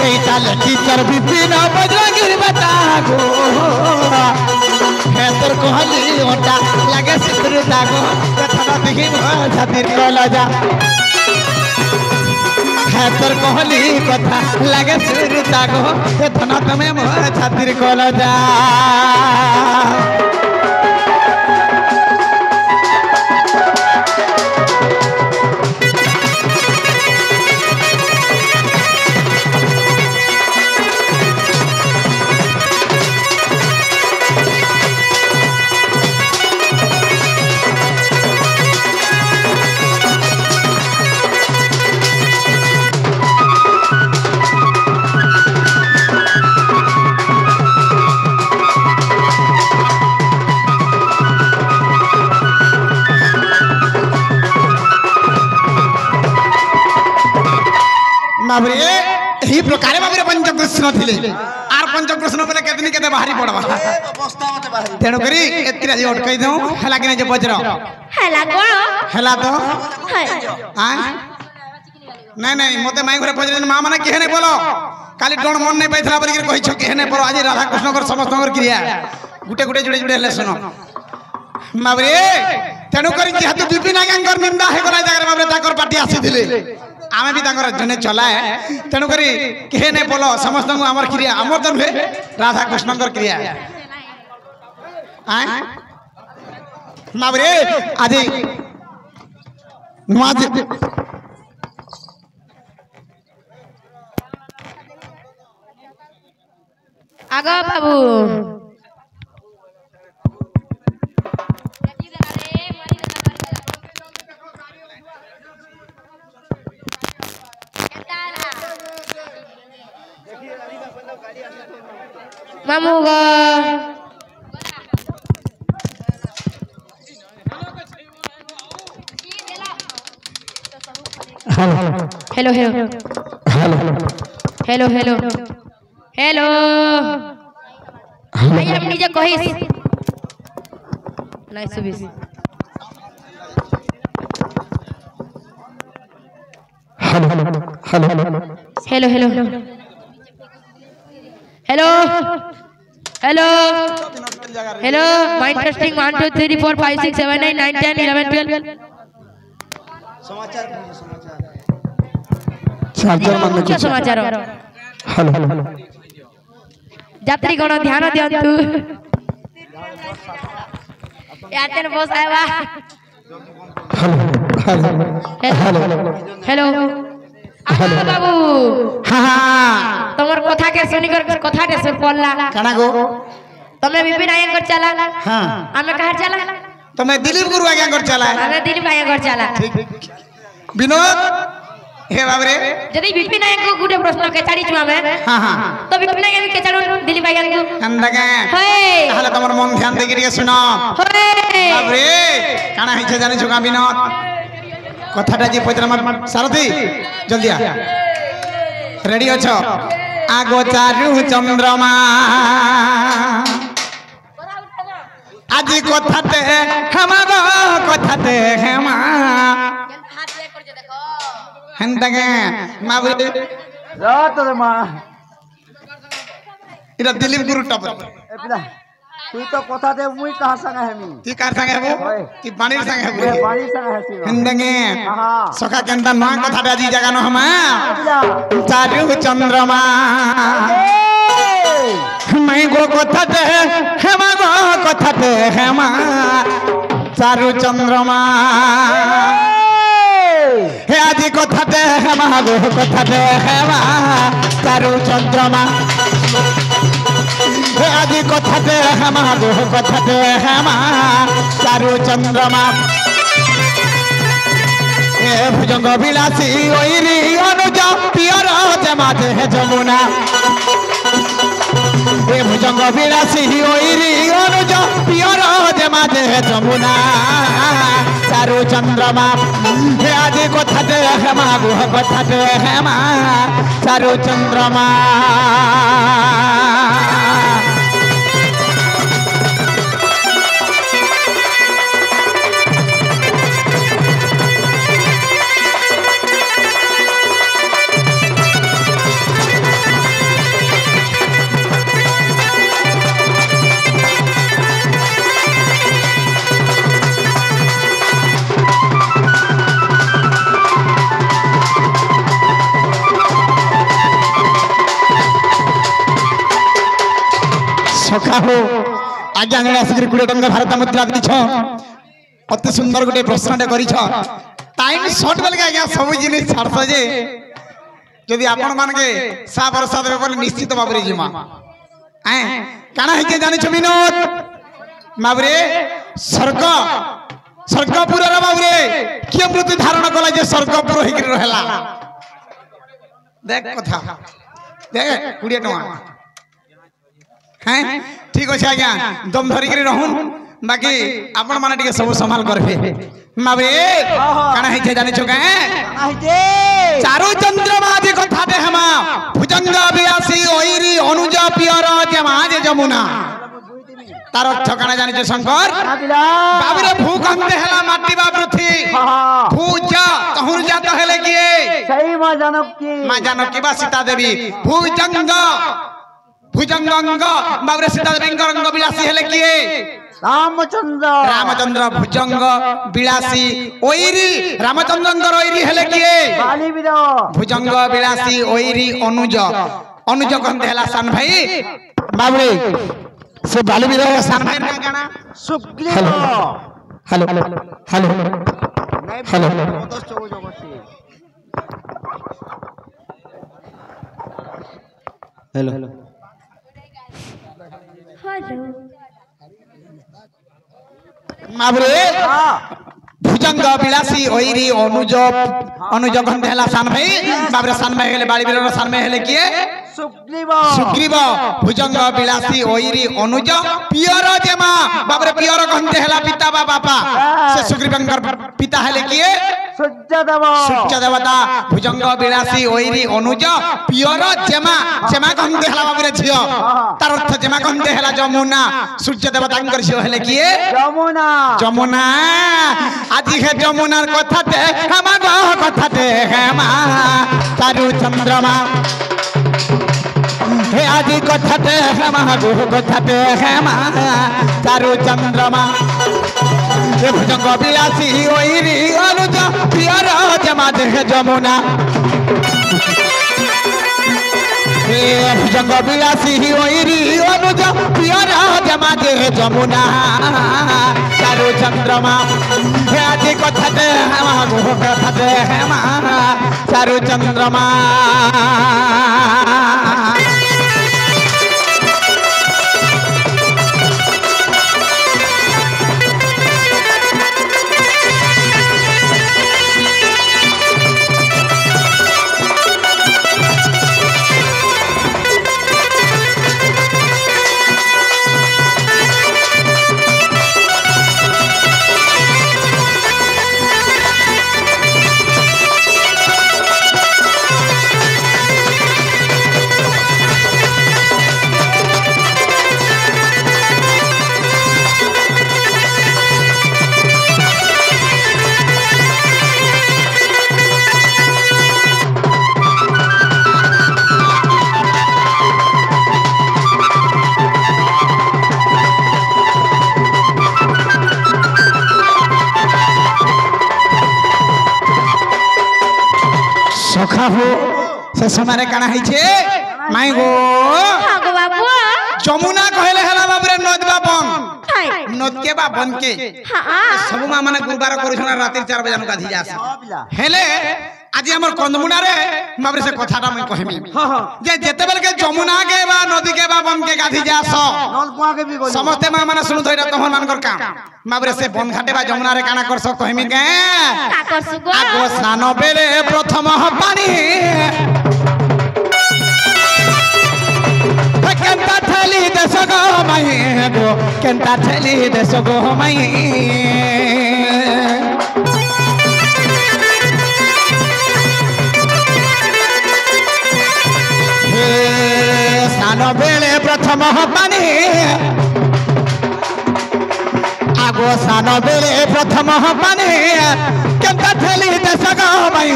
এইটা লেখিছন বিপিন ভদ্রগিরি বেতা গো হে তোর কহলি ওটা লাগে সিঁদুর দাগ কথা দেখি ছাতির কলজা হে তোর কহলি কথা লাগে সিঁদুর দাগ কথা তুমি মো ছাতির কলজা बाबरे यही प्रकार बाबरे पंचकृष्ण थिले आर पंचकृष्ण बोले केतनी केते बाहरी पड़बा अवस्था मते बाहरी तेनो करी एतिरा जे अटकई दऊ हला कि नै जे बज्र हला कोन हला तो हां नहीं नहीं मते माई घरे पजरे मां माने केहने बोलो काली डोण मन नै पैथला बोली के कहि छ केहने बोलो आज राधा कृष्ण कर समस्त कर क्रिया गुटे गुटे जुड़े जुड़े ले सुनो बाबरे तेनो करी जे हाथ विपिन आज्ञाकर निंदा हे गला जागर बाबरे ताकर पार्टी आसी दिले आमे भी ताकर जने चलाए तेणु करी केहे ने बोलो समस्त आमर क्रिया आमर तो नुहे राधा कृष्ण क्रिया बाबरे आज आगो बाबू मामू गो hello hello hello hello hello भैया हम निजे कहिस नहीं सुबिस hello hello hello hello hello hello mind testing 1 2 3 4 5 6 7 8 9 10 11 12 समाचार मुख्य समाचार हेलो हेलो यात्री गण ध्यान दियंतु यातेन बस आवा हेलो हेलो बाबू हां तमर कथा के सुनिकर कथा के सुन पड़ला काना गो तमे विपिन आज्ञाकर चला हां हमें कहां चला तमे दिलीप गुरु आज्ञाकर चला हमें दिलीप आज्ञाकर चला विनोद हे बाबरे यदि विपिन आज्ञाकर गुटे प्रश्न के चाडी छु हमें हां हां तो विपिन आज्ञाकर के चाडो दिलीप आज्ञाकर अंदगा हे ताहले तमर मन ध्यान दे के सुनो हे बाबरे काना हिचे जानि छुगा विनोद कथाटा जे पचरा सारथी जल्दी आ रेडी अछो आगो चारु चंद्रमा आज कथाते हमारो कथाते हेमा हंदगे माबुरे रात रे मां इरा दिलीप गुरु टप एपिला तू तो कथा दे मुई कहां संग हेमी ती कार संगे हेबो ती बाणीर संगे हेबो बाणी संग हेसी हंदगे हां सखा केनता नया कथाटा आज जगह न हमा एपिला चारु चंद्रमा मैं गो कथाते हेमा गो कथाते हेमा चारु चंद्रमा हे आदि कथाते हेमा गो कथाते हेमा चारु चंद्रमा हे आदि कथाते हेमा गो कथाते हेमा चारु चंद्रमा हे भुजंग विलासी ओइरी अनुज पियर जमाते है जमुना हे भुजंग विलासी ओइरी अनुज पियर মাঝে যমুনা চারু চন্দ্রমা হে আজি কথাতে হেমা গুহ কথাতে হেমা চারু চন্দ্রমা सखा हो आज्ञा आगे आसिक 20 टंका भारत मुद्रा दी अति सुंदर गोटे प्रश्न कर टाइम सर्ट बेल आज्ञा सब जिन छाड़स जे जदि आपण मान के सा वर्षा देवे बोले निश्चित भाव में जीमा काना है के जानि छ विनोद बाबरे स्वर्ग स्वर्गपुर रे बाबरे के मृत्यु धारण कला जे स्वर्गपुर होई के रहला देख कथा देख 20 टंका हैं ठीक अच्छे आज्ञा दम धरिक रहून बाकी आपण माने टिके सब संभाल करबे माबे काना है जानि छ चारु चंद्रमा जे कथा दे हमा भुजंग बियासी ओइरी अनुज पियर जमाज जमुना तार अर्थ काना जानि छ शंकर बाबरे भूकंप हेला माटी बा पृथ्वी भूजा कहूर जा तो हेले किए सही मां जानकी बा सीता देवी भुजंग भुजंग बाबरे सीता देवी रंग विलासी हेले किए रामचंद्र भुजंग विलासी ओइरी रामचंद्र ओइरी हेले किए भुजंग विलासी ओइरी अनुज अनुज कहते हला सान भाई बाबरे से बाली विरह सान भाई ना गाना सुग्रीव hello hello hello hello hello माबरे भुजंग विलासी ओइरी अनुज अनुज कहते हला सान भाई बाबरे सान भाई हेले बाली विरह सान भाई हेले किए सुग्रीव भुजंग विलासी ओइरी अनुज पियर जेमा बाबरे पियर कहते हला पिता बा बापा से सुग्रीवंकर पिता हेले किए सूर्य देवता भुजंग विलासी ओइरी अनुज पियर जेमा जेमा कहते हला बाबरे झियो तार अर्थ जेमा कहते हला जमुना सूर्य देवता झियो हेले किए जमुना আজি হে যমুনার কথাতে হেমা গো কথাতে হেমা চারু চন্দ্রমা হে আজি কথাতে হেমা গো কথাতে হেমা চারু চন্দ্রমা হে ভুজঙ্গ বিলাসী ওইরি অনুজ পিয়র জমা দেহ যমুনা হে ভুজঙ্গ বিলাসী ওইরি অনুজ পিয়র জমা দেহ যমুনা चारु चंद्रमा हे आदि कथाते हेमा गो कथाते हेमा चारु चंद्रमा सखा हो से समय काना है छे माई गो हागो बाबू जमुना कहले हला बाबरे नद बाबन नद के बाबन के हां सब मा माने गुरुवार करू छना राति 4 बजे गाधी जास हेले आज हमर कंदमुना रे बाबरे से कथाटा मैं कहमी जे जेते बेल के जमुना के बा नदी के बाबन के गाधी जास नलकुआ के भी बोल समस्त मा माने सुनु धैरा तोहन मानकर काम बाबरे से बन घाटे बा जमुना रे काना करस कहमी के का करसु गो आगो स्नान बेले प्रथम पानी केंता थली देश गो माई गो केंता ठेली देश गो माई सानो बेले प्रथम पानी आगो सानो बेले प्रथम पानी केंता ठेली देश गो माई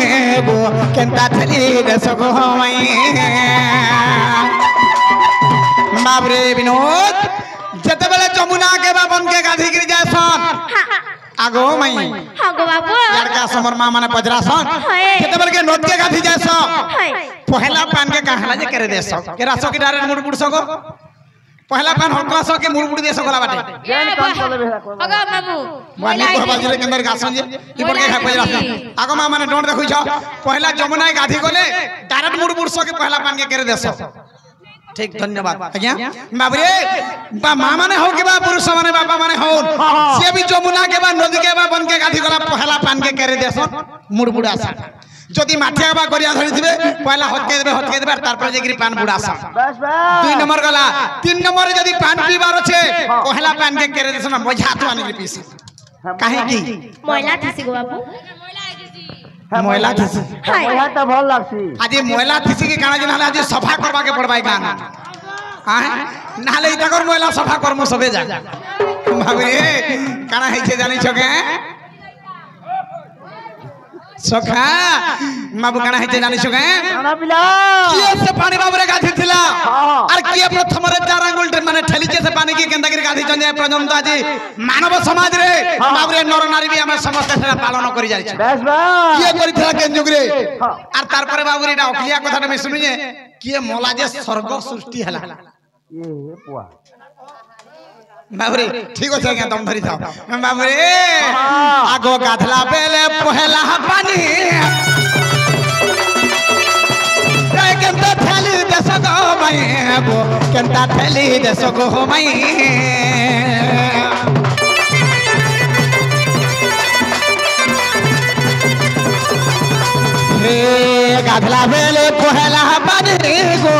गो केंता ठेली देश गो माई बाबरे विनोद जते बेले जमुना के बाबन के गाधी गिर जाय सन आगो माई आगो बाबू लड़का समर मां माने पजरासन जते बेले के नोट के गाधी जाय सन पहला पान के कहला जे करे देसो के रासो की डायरेक्ट मुड़ मुड़ सको पहला पान हल्का सो के मुड़ मुड़ देसो गला बाटे अगा मामू मानी को बाजरे के अंदर गासन जे ई पर के पजरासन आगो मां माने डोंट देखै छ पहला जमुना गाधी गले डायरेक्ट मुड़ मुड़ सो के पहला पान के करे देसो ठीक धन्यवाद आज्ञा बाबरे बा मां माने हो के बा पुरुष माने बाबा माने हो से भी जमुना के बा नदी के बा बन के गाधी गला पहला पान के करे देसो मुड़ मुड़ आसा যদি মাঠিয়া বা করিয়া ধরিথিবে পয়লা হটকে দেবে তারপরে যে পান বুড়াসা बस बस 2 নম্বর গলা 3 নম্বরে যদি পান পিবার আছে পহলা পান কে কেরে দেছ না মজা তো আনি পিস কাহে কি ময়লা থিসি গো বাবু ময়লা থিসি मजा तो भल लागसी আজি ময়লা থিসি কি কানা জানা আজি সফা করবা কে পড়বাই গান হ্যাঁ নালে এটা কর ময়লা সফা করমু সবে যা ভাবরে কানা হইছে জানি ছকে सखा बाबू काना हेते जानि छगे खाना पिला किए से पानी बाबरे गाधी थिला और किए प्रथम रे चार आंगुल माने ठेली से पानी की केंदागिरी गाधी चंदे प्रजम दाजी मानव समाज रे बाबरे नर नारी भी हम समस्त सेना पालन करि जाय छै बस बस किए करि थिला के जुग रे और तार परे बाबू रे अखलिया कथा में सुनु जे किए मोला जे स्वर्ग सृष्टि हला ये पुआ बाबरे ठीक हो जाएगा दम धरी था बाबरे आगो गाधला बेले पहला पानी केंता थैली देश गो माई गो केंता थैली देश गो माई हे गाधला बेले पहला पानी गो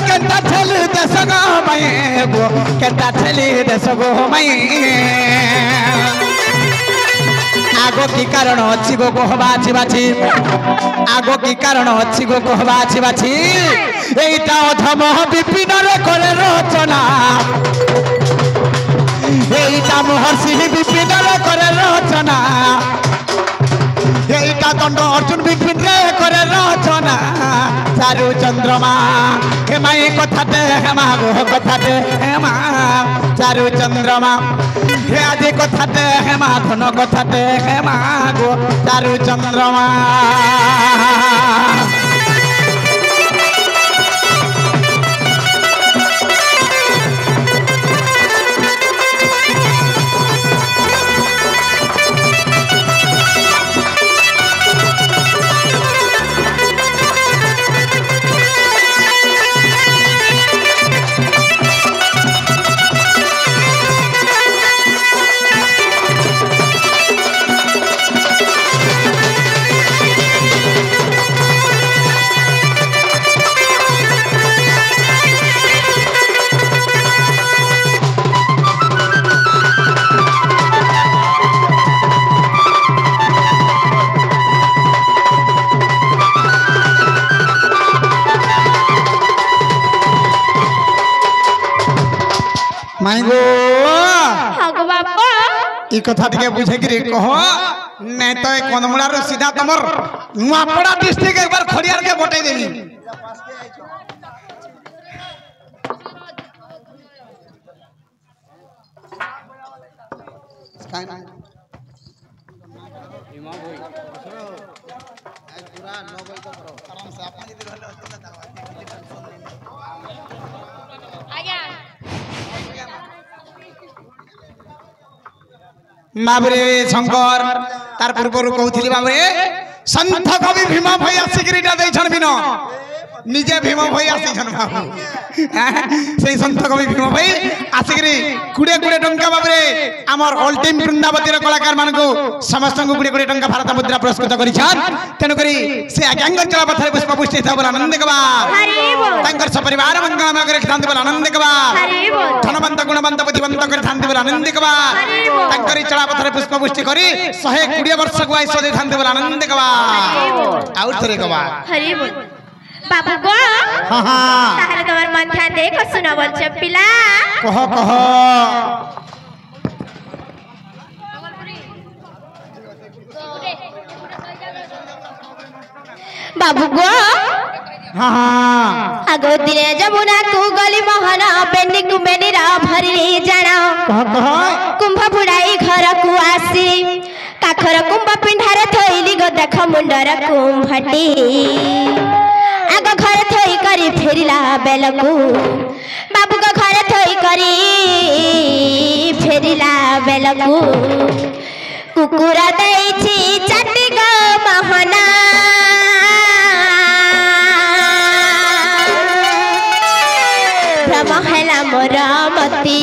केंता थैली देश गो माई गो केंता थैली देश गो माई आगो की कारण अच्छी गो कहबा छी बाछी आगो की कारण अच्छी गो कहबा छी बाछी एटा अधम विपिन रे करे रचना एटा महर्षि विपिन रे करे रचना एटा दंड अर्जुन विपिन रे करे रचना चारु चंद्रमा हे माई कथाते हे मा गो कथाते हे मा चारु चंद्रमा हे आदि कथाते हे मा धन कथाते हे मा गो चारु चंद्रमा मांगो आगो बाबू ई कथा टिके बुझे कि कह नहीं तो कंदमुड़ा रो सीधा तमर नुआपड़ा डिस्ट्रिक्ट एक बार खड़ियार के बटाई देनी बाबरे शंकर तार पूर्व कहूली बाबरे संत कवि भीम भाई आसिक बिन निजे भीम भाई आसीछन बाबू से संत कवि भीम भाई आसिकरी 20 टंका बाबरे हमर ऑल टाइम वृंदावतीर कलाकार मानको समस्त को 20 टंका भारत मुद्रा पुरस्कृत करिछन तेनु करी से आज्ञांगर चला पथरे पुष्प पुष्टि था आनंद कबा हरि बोल तांकर सपरिवार मंगलमय करे शांति बोल आनंद कबा हरि बोल धनवंत गुणवंत बुद्धिवंत करे शांति बोल आनंद कबा तांकर चला पथरे पुष्प पुष्टि करी 120 वर्ष को आयुष दे शांति बोल आनंद कबा आउर थरे कबा हरि बोल बाबू गो हां हां ताहले तोर मन ध्यान दे को सुना बोल छ पिला कह बाबू गो हां हां आगो दिने जमुना को गली मोहन बेनी कुमेनीरा भरिली जाना कह कुंभ बुड़ाई घर को आसी काखर कुंभ पिंढारे थइली गो देख मुंडर कुंभटी आगो घर थई करी फेरिला बेलकू बाबू को घर थई करी फेरिला बेलकू कुकुरा दैछि चाटी गो मोहना भ्रमहला मोर मती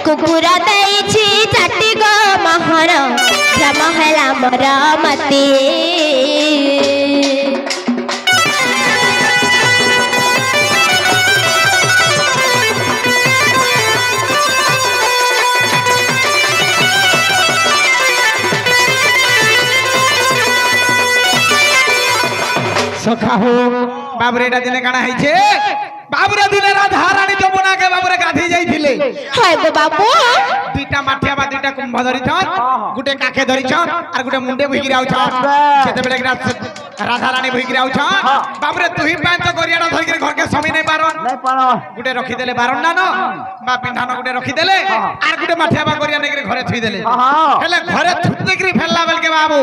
कुकुरा दैछि चाटी गो मोहन भ्रमहला मोर मती सखा हो बाबरे एटा दिने काना हैछे बाबरे दिने राधा रानी जमुना के बाबरे गाधी जाइथिले हाय गो बाबू दुईटा माठिया बा दुईटा कुंभ धरिछन गुटे काखे धरिछन और गुटे मुंडे भइगिर आउछन सेते बेले राधा रानी भइगिर आउछन बाबरे तुही पांच गरियाडा धरिके घर के समी नै पारो नहीं पारो गुटे रखी देले बारंडा न बा पिंढान गुटे रखी देले और गुटे माठिया बा गरिया नेकरे घरे थुई देले हेले घरे थुई देकरी फेलला बेल के बाबू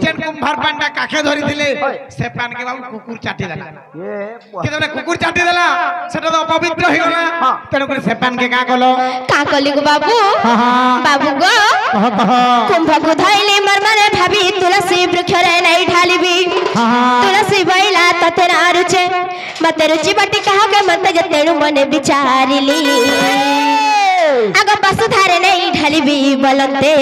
जेन कुंभार पांडा काखे धरिथिले से पान के बाबू कुकुर चाटी देला केतबे कुकुर चाटी देला सेटा तो अपवित्र हो गला तेनु करे से पान के का कलो का कली गो बाबू बाबू गो कुंभ को धइले मरमरे भाभी तुलसी वृक्ष रे नहीं ढालिबी तुलसी बैला तते ना रुचे मते रुचि बटी कहा के मते जतेनु मने विचारिली आगो वसुधारे नहीं ढालिबी बोलते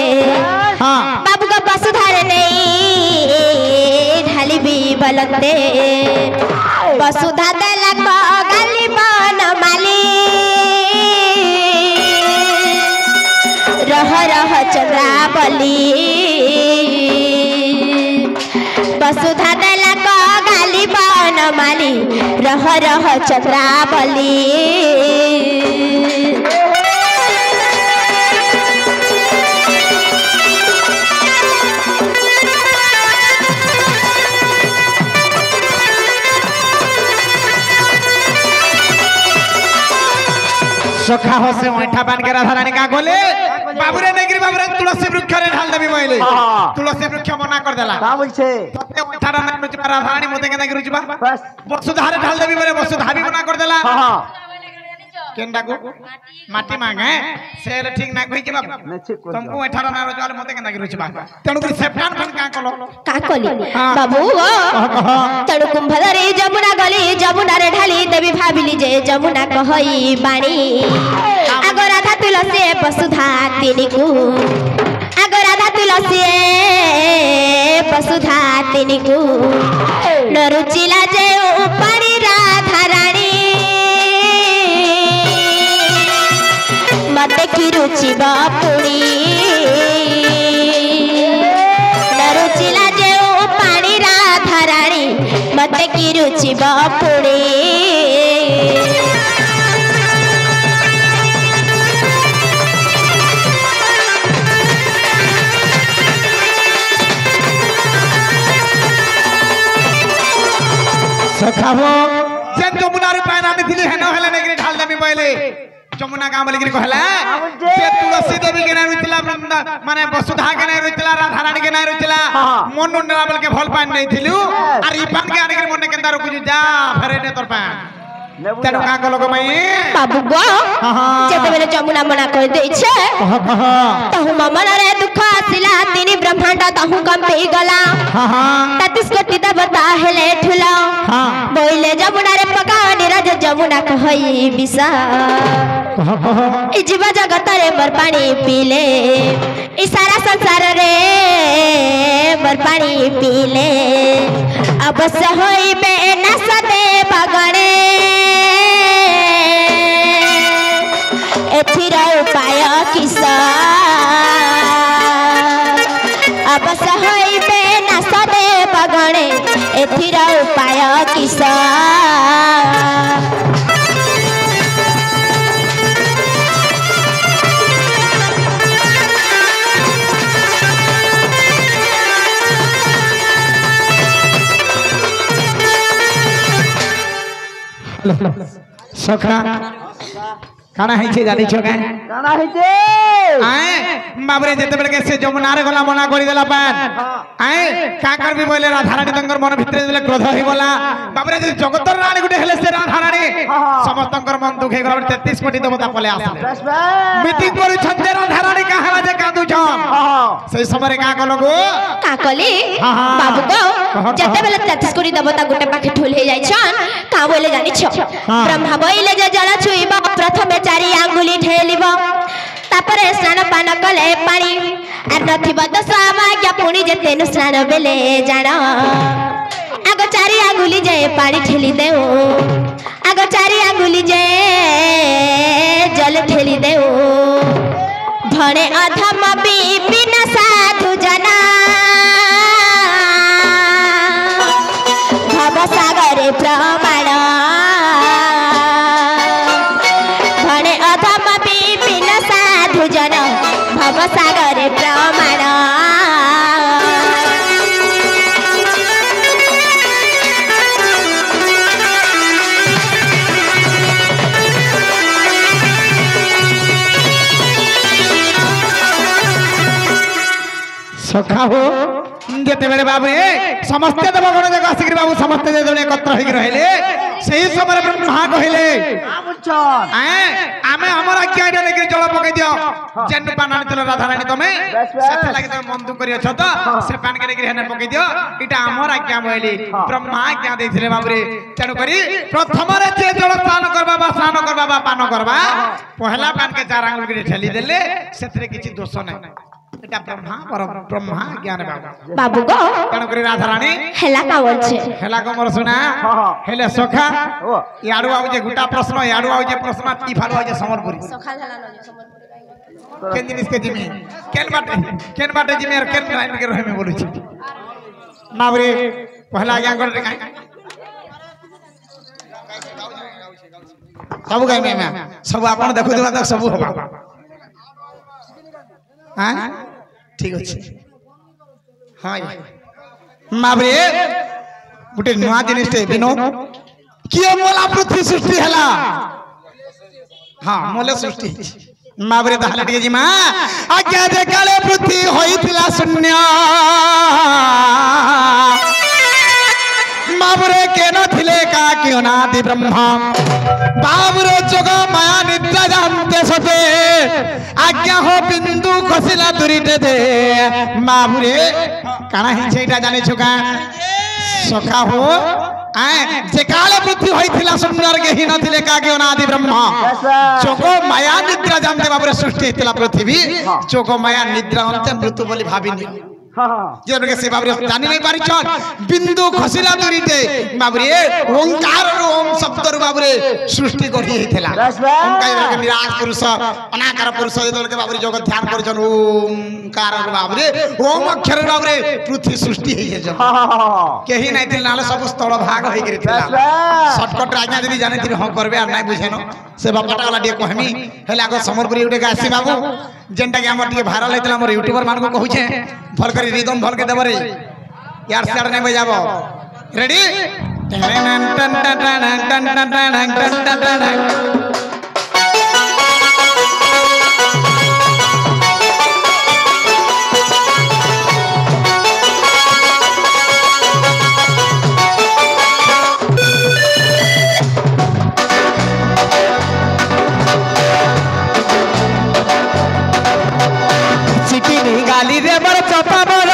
बाबू को वसुधारे नहीं ढालिबी बोलते वसुधा देला को गाली बन माली रह रह चंद्रावली वसुधा देला को गाली बन माली रह रह चंद्रावली सखा हो से ओठा पान के राधा रानी का गोले बाबूरे नेगरी बाबूरे तुलसी वृक्ष रे ढाल देबी मइले तुलसी वृक्ष मना कर देला का बोलछे तते ओठा ना रुचबा राधा रानी मोते केना के रुचबा बस वसुधारे ढाल देबी मरे वसुधा भी मना कर देला हां केंडा को माटी मांगे सेल ठीक ना कहि के बाबू नछि को तुमको ओठा ना रुचवाले मोते केना के रुचबा तेनु कि सेफान फन का कलो का कली बाबू तणु कुंभ धरी जमुना गली जमुना रे ढाली देवी भाबिली जे जमुना कहई बाणी आगो राधा तुलसी वसुधा तिनिकु आगो राधा तुलसी वसुधा तिनिकु नरुचिला जे उपाड़ी राधा रानी मते की रुचि बापुणी नरुचिला जे उपाड़ी राधा रानी मते की रुचि बापुणी सखावो जेन जमुना रे पाना में दिली है न हला नेगरी ढाल देबी पहले जमुना गाम लेकिन कहला जे तुलसी देवी के नै रुचला माने वसुधा के नै रुचला राधा रानी के नै रुचला मन नरा बल के भल पान नै थिलु और ई पान के आने के मन केंदा रुकु जा फेरे ने तोर पान तेनु का कलो गो मई बाबू गो जेते बेले जमुना मना कर देछे तहु मन रे दुख आसिला तिनी ब्रह्मा ब्रह्मांड तहु कंपी गला हाँ हाँ 33 कोटी देवता हेले ठुला हाँ बोइले जमुना रे पकानी राज जमुना कहई बिसा जीव जगत रे बर पानी पीले ई सारा संसार रे बर पानी पीले अवश्य होइबे न सदे बगणे एथिर उपाय किसा अवश्य होइबे न सदे बगणे एथिर उपाय किसा सखा काना है छे जानी छके काना हेते आए बाबरे जेते बेले के से जमुना रे गला मना करी देला पान आए का करबी बोले राधा रानी तंगर मन भितरे देले क्रोध ही बोला बाबरे जे जगतर रानी गुटे हेले से राधा रानी समस्तंकर मन दुखे गला 33 कोटी देवता पले आसले बस बस मीटिंग करू छते राधा रानी का हला जे कादू छन सही समय का कलगो का कली बाबू को जेते बेले 33 कोटी देवता गुटे पाखे ठुल हे जाय छन का बोले जानी छ ब्रह्मा बोले जे जल छुइबा प्रथमे चारि आंगुली ठेलिबा तापरे स्नान पान कले पानी आर नथिब दशवा क्या पुणी जेते नु स्नान बेले जाना आगो चारि आंगुली जे पानी ठेली देओ आगो चारि आंगुली जे जल ठेली देओ भणे अधम विपिन साधु जना भव सागरे प्रमाण भणे अधम विपिन साधु जन भव सागरे प्रमाण सखा हो जेते बेले बाबू समस्त देवगण जग आसिक बाबू समस्त जेते एकत्र होई रहले सही समय ब्रह्मा कहले आमुचन आमे हमर आज्ञा ने लेके जल पकई दियो जेन पान आनी तले राधा रानी तमे सेते लागि तमे मन दुख करियो छ त से पान के लेके हेने पकई दियो इटा हमर आज्ञा बोली ब्रह्मा आज्ञा देथिले बाबू रे तेनु करी प्रथम रे जे जल स्नान करबा बा स्नान करबा बा पान करबा पहला पान के चार आंगुल के ठेली देले सेतरे किछि दोष नै এটা ব্রহ্মা পরম ব্রহ্মা জ্ঞান বাবু बाबू को তেন করে রাধা রানী হেলা का बोलছে হেলা কমর শুনা হেলে সখা ইয়াড়ু আউ যে গোটা প্রশ্ন ইয়াড়ু আউ যে প্রশ্ন ই ভালো আউ যে সম্বলপুরি সকাল হেলা ন সম্বলপুরি কেন জিনিস কে জিমি কেন বাটে জিমি আর কেন লাইন के রহে মে বলুছি মাবরে পহলা আজ্ঞা করে सब गाय में सब आपण देखु देबा तक सब होबा हां ठीक अछि हां माबरे गुटे नुआ जिनिसटे विनोद किए मोला पृथ्वी सृष्टि हला हां मोले सृष्टि माबरे दहले टिके जिमा आज्ञा जे काले पृथ्वी होइतिला शून्य माबरे केन थिले का क्यों नादि ब्रह्मा बाबरे जग माया निद्रा जानते सते आज्ञा हो बिंदु खसिला दुरीटे दे माबरे काना हि सेटा जाने छका सखा हो जे काले पृथ्वी होइथिला सुंदर के ही नथिले का क्यों नादि ब्रह्मा जग माया निद्रा जानते बाबरे सृष्टि हेतिला पृथ्वी जग माया निद्रा अंते मृत्यु बोली भाबिनी जे लोग से बाबरे जानि नहीं पारि छन बिंदु खसिला दुरीते बाबरे ओंकार ओम शब्द रु बाबरे सृष्टि करी हेथिला ओंकार के निराश पुरुष अनाकार पुरुष जे लोग बाबरे जगत ध्यान कर छन ओंकार बाबरे ओम अक्षर बाबरे पृथ्वी सृष्टि हे जे केही नहीं थिल नाले सब स्थल भाग होई गेल थिला शॉर्टकट राजा यदि जाने थिल हम करबे आ नहीं बुझेनो से बापाटा वाला दिए कहमी हेला को समरपुरी उठे गासी बाबू जेंटा के हमर टिके भाइरल हेतला हमर यूट्यूबर मान को कहू छे भल करी रिदम भल के देबरे यार से नहीं बजाबो रेडी टन टन टन टन टन टन टन गाली रे बर चपा बर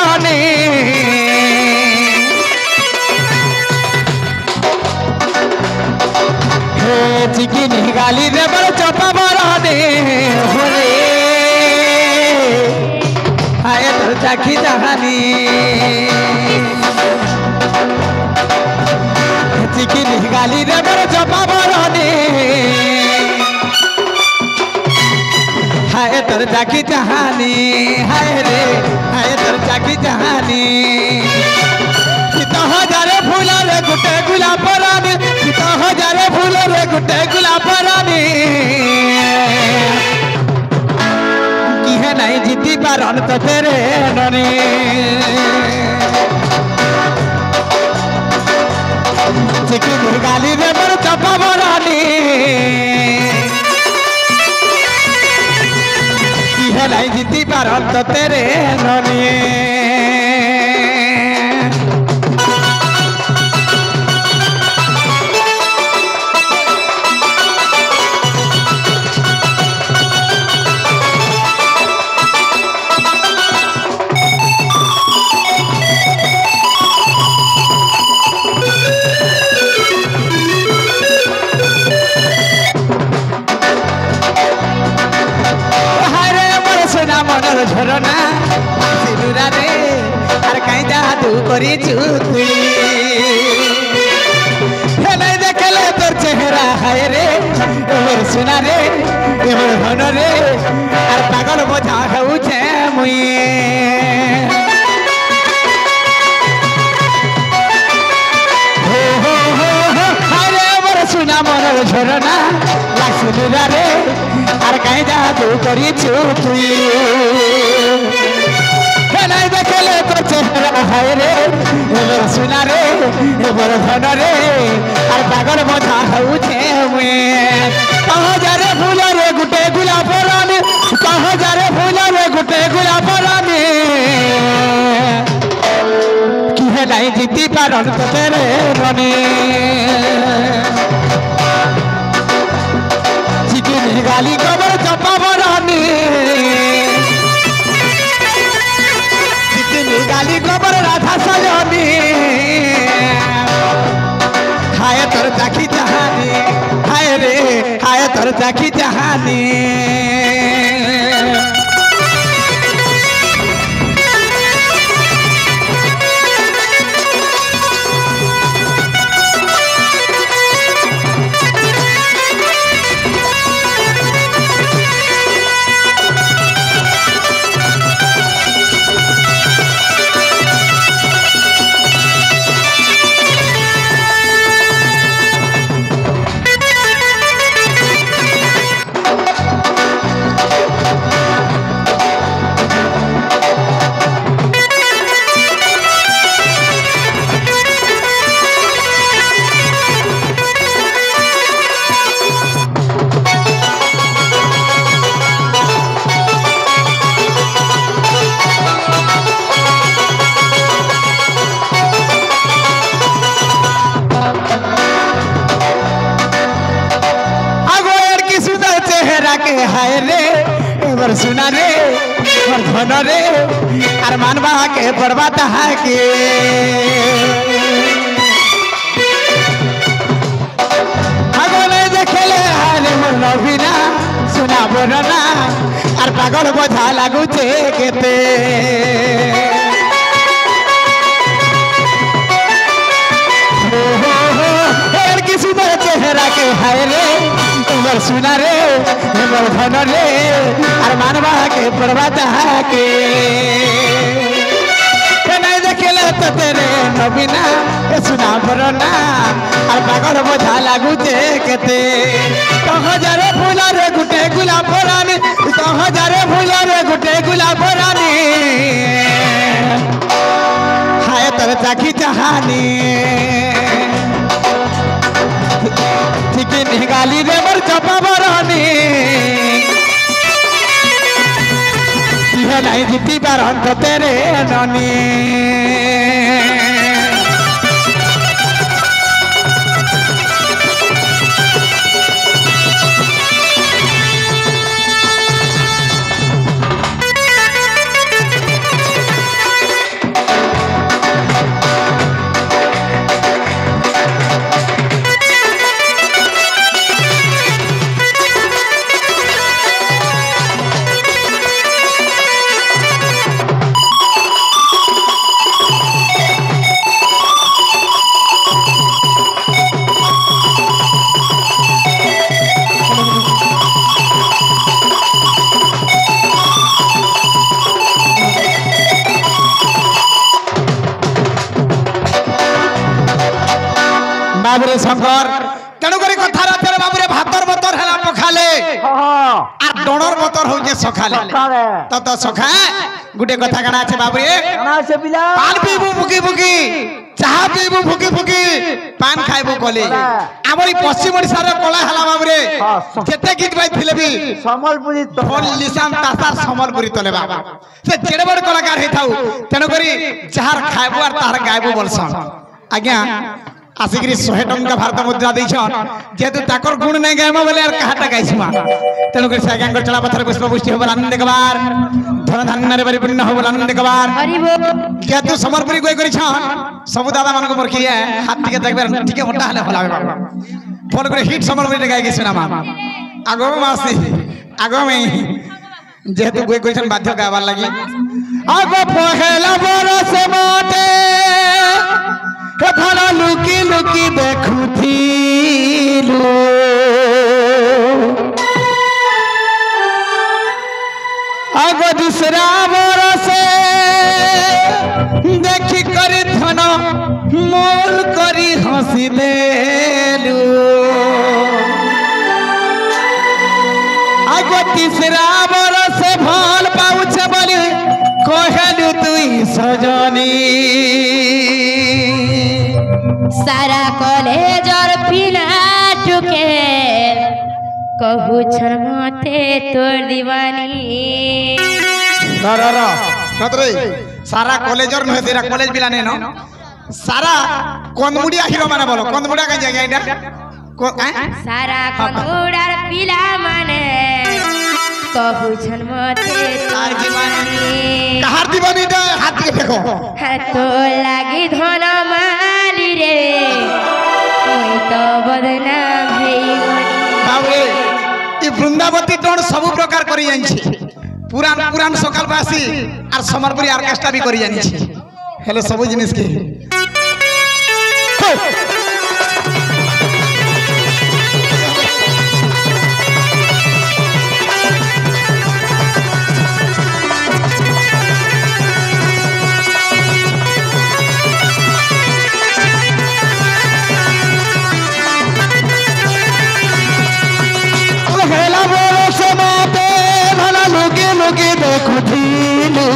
गाली रे बड़ चपा बड़ा दे होले हाय तो चाखी जहानी चिकिन गाली रे बड़ चपा बड़ा दे हाय तर चाखी जहानी हाय रे हाय तर चाखी जहानी कितना हजारे फूल रे गुटे गुलाब रानी कितना हजारे फूल रे गुटे गुलाब रानी की है नहीं जीती पारन तो तेरे ननी चिकिन गाली रे बड़ चपा बरानी की है नहीं जीती पारन तो तेरे ननी झरना सिलुरा रे आर कहीं जादू करी चुतुई नहीं देखले तोर चेहरा हाय रे मोर सुना रे मोर हन रे आर पागल मजा होउछे मुई हो हो हो हाय रे मोर सुना मोर झरना सिलुरा रे आर कहीं जादू करी चुतुई नहीं देखले तो चेहरा हाय रे एबर सुना रे एबर धन रे आर पागल मजा होउछे मुए कहाँ जा रे फूल रे गुटे गुलाब रानी कहाँ जा रे फूल रे गुटे गुलाब रानी की है नहीं जीती पारन तो तेरे रनी चिकिन गाली कबर चपा बरानी गाली गोबर राधा सजनी हाय तोर चाखी जहानी हाय रे हाय तोर चाखी जहानी हाय रे एबर सुना रे और धन रे आर मानवा के बर्बाद है के आगो नहीं देखले हाले मोर नबीना सुना बोलना आर पागल बोझा लागू छे केते हो हो हो एर की सुंदर चेहरा के हाय रे एबर सुना रे एबर धन रे आर मानवा के बर्बाद है के नहीं देखले तो तेरे नबीना सुना बरना आर पागल बोझा लागू छे केते कहाँ जा रे फूल रे गुटे गुलाब रानी कहाँ जा रे फूल रे गुटे गुलाब रानी हाय तर चाखी जहानी चिकिन गाली रे बर चपा बरानी नहीं जीती बारन तो तेरे ननी बाबू रे शंकर तेणु करी कथा राते बाबू रे भातर बतर हैला पखाले आ डणर बतर होजे सखाले तो सखा गुटे कथा कना আছে बाबू रे कना আছে पिला पान पीबू फुकी फुकी चाहा पीबू फुकी फुकी पान खाइबू कले आमरी पश्चिम ओडिसा रे कला हला बाबू रे जेते गीत बाई थिले भी सम्बलपुरी फोन लिसान तासार सम्बलपुरी तले बाबा से जेडे बड़ कलाकार हे थाउ तेणु करी चाहार खाइबू और ताहार गाइबू बोलसन आज्ञा आसिकरी 100 टंका भारत मुद्रा दैछन जेतु ताकर गुण नै गायमा बोले यार कहाटा गाइसमा तेणु करी सागांग चला पथर पुष्प पुष्टि होबल आनंद कबार धन धान्य रे परिपूर्ण होबल आनंद कबार हरि बोल जेतु समर्पणी गई करिछन सब दादा मन को बरखिया हाथ टिके देखबे टिके मोटा हले भलाबे बाबा फोन करे हिट समर्पणी गाय के सुना मामा आगो मासी आगो में जेतु गई करिछन बाध्य गावार लागि आगो पहेला बरस मोटे कथाला लुकी लुकी देखुथिलु आगो दूसरा बरसे देखी करी धन मोल करी हसी देलु आगो तीसरा बरसे भल पाउछ बोली कहलु तुई सजनी सारा कॉलेज और पिला टुके कहू छन मते तोर दीवानी नतरे सारा कॉलेज और नहे तेरा कॉलेज बिला ने न सारा कोनमुडिया हीरो माने बोलो कोनमुडिया का जगह इडा सारा कॉलेज पिला माने कहू छन मते तोर दीवानी कहार दीवानी दे हाथ के फेंको तो लागी धन माली रे कोई तो बदनाम हेई बाबरे ई वृंदावती टोन सब प्रकार करी जानि पुरान पुरान सकाल बासी और समर्पणी ऑर्केस्ट्रा भी करी जानि हेले सब जिनिस के देखुथिलु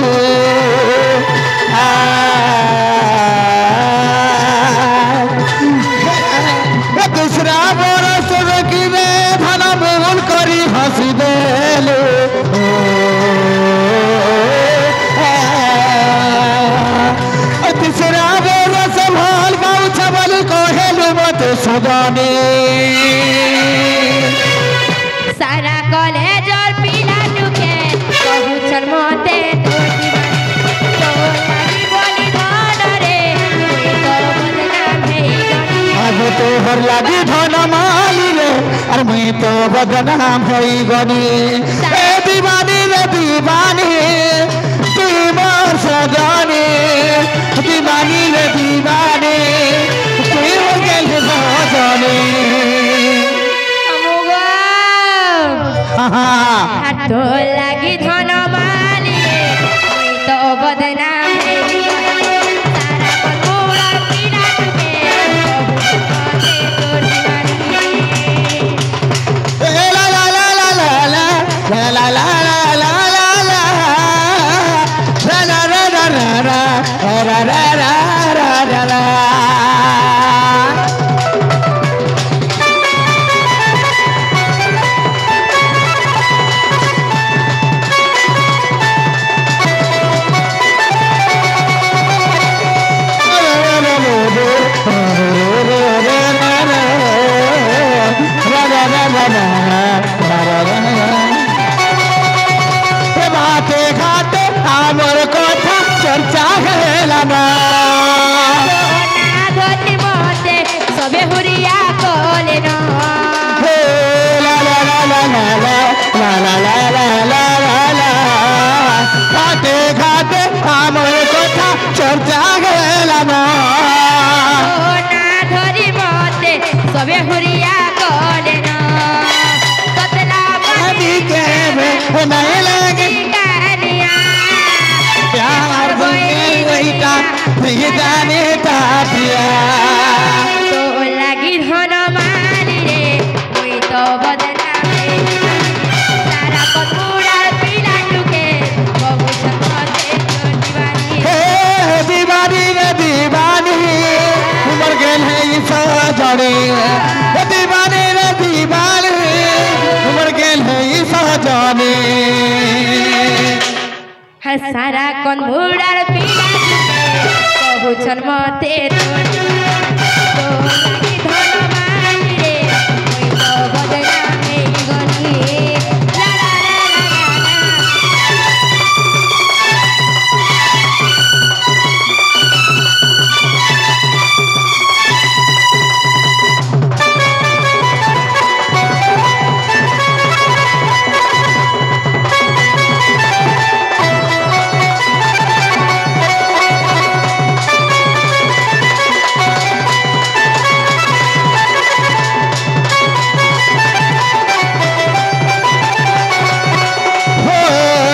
दूसरा बरस देखिबे धन मोल करी हसी देलु तीसरा बरस भल पाउछ बोली कहेलु मते सजनी सारा कॉलेज और पिला टुके कहू छन मते तोर दीवानी तो लागी बोली धन रे तो बदनाम हेई आज तो हर लागी धन माली रे और मैं तो बदनाम होई गनी ए दीवानी रे दीवानी तू मोर सजनी दीवानी रे दीवानी तू हो गेल सजनी तो लागी धन माली रे तो बदनाम हेई सारा कपूरा पिला टुके कहू छन मते तोर दीवानी ला ला ला ला ला ला ला ला ला ला तो लगी सारा कन्मुड़ार पिला कहूछन मते तो लागी धनवान रे मुई तो बदनाम हेई गली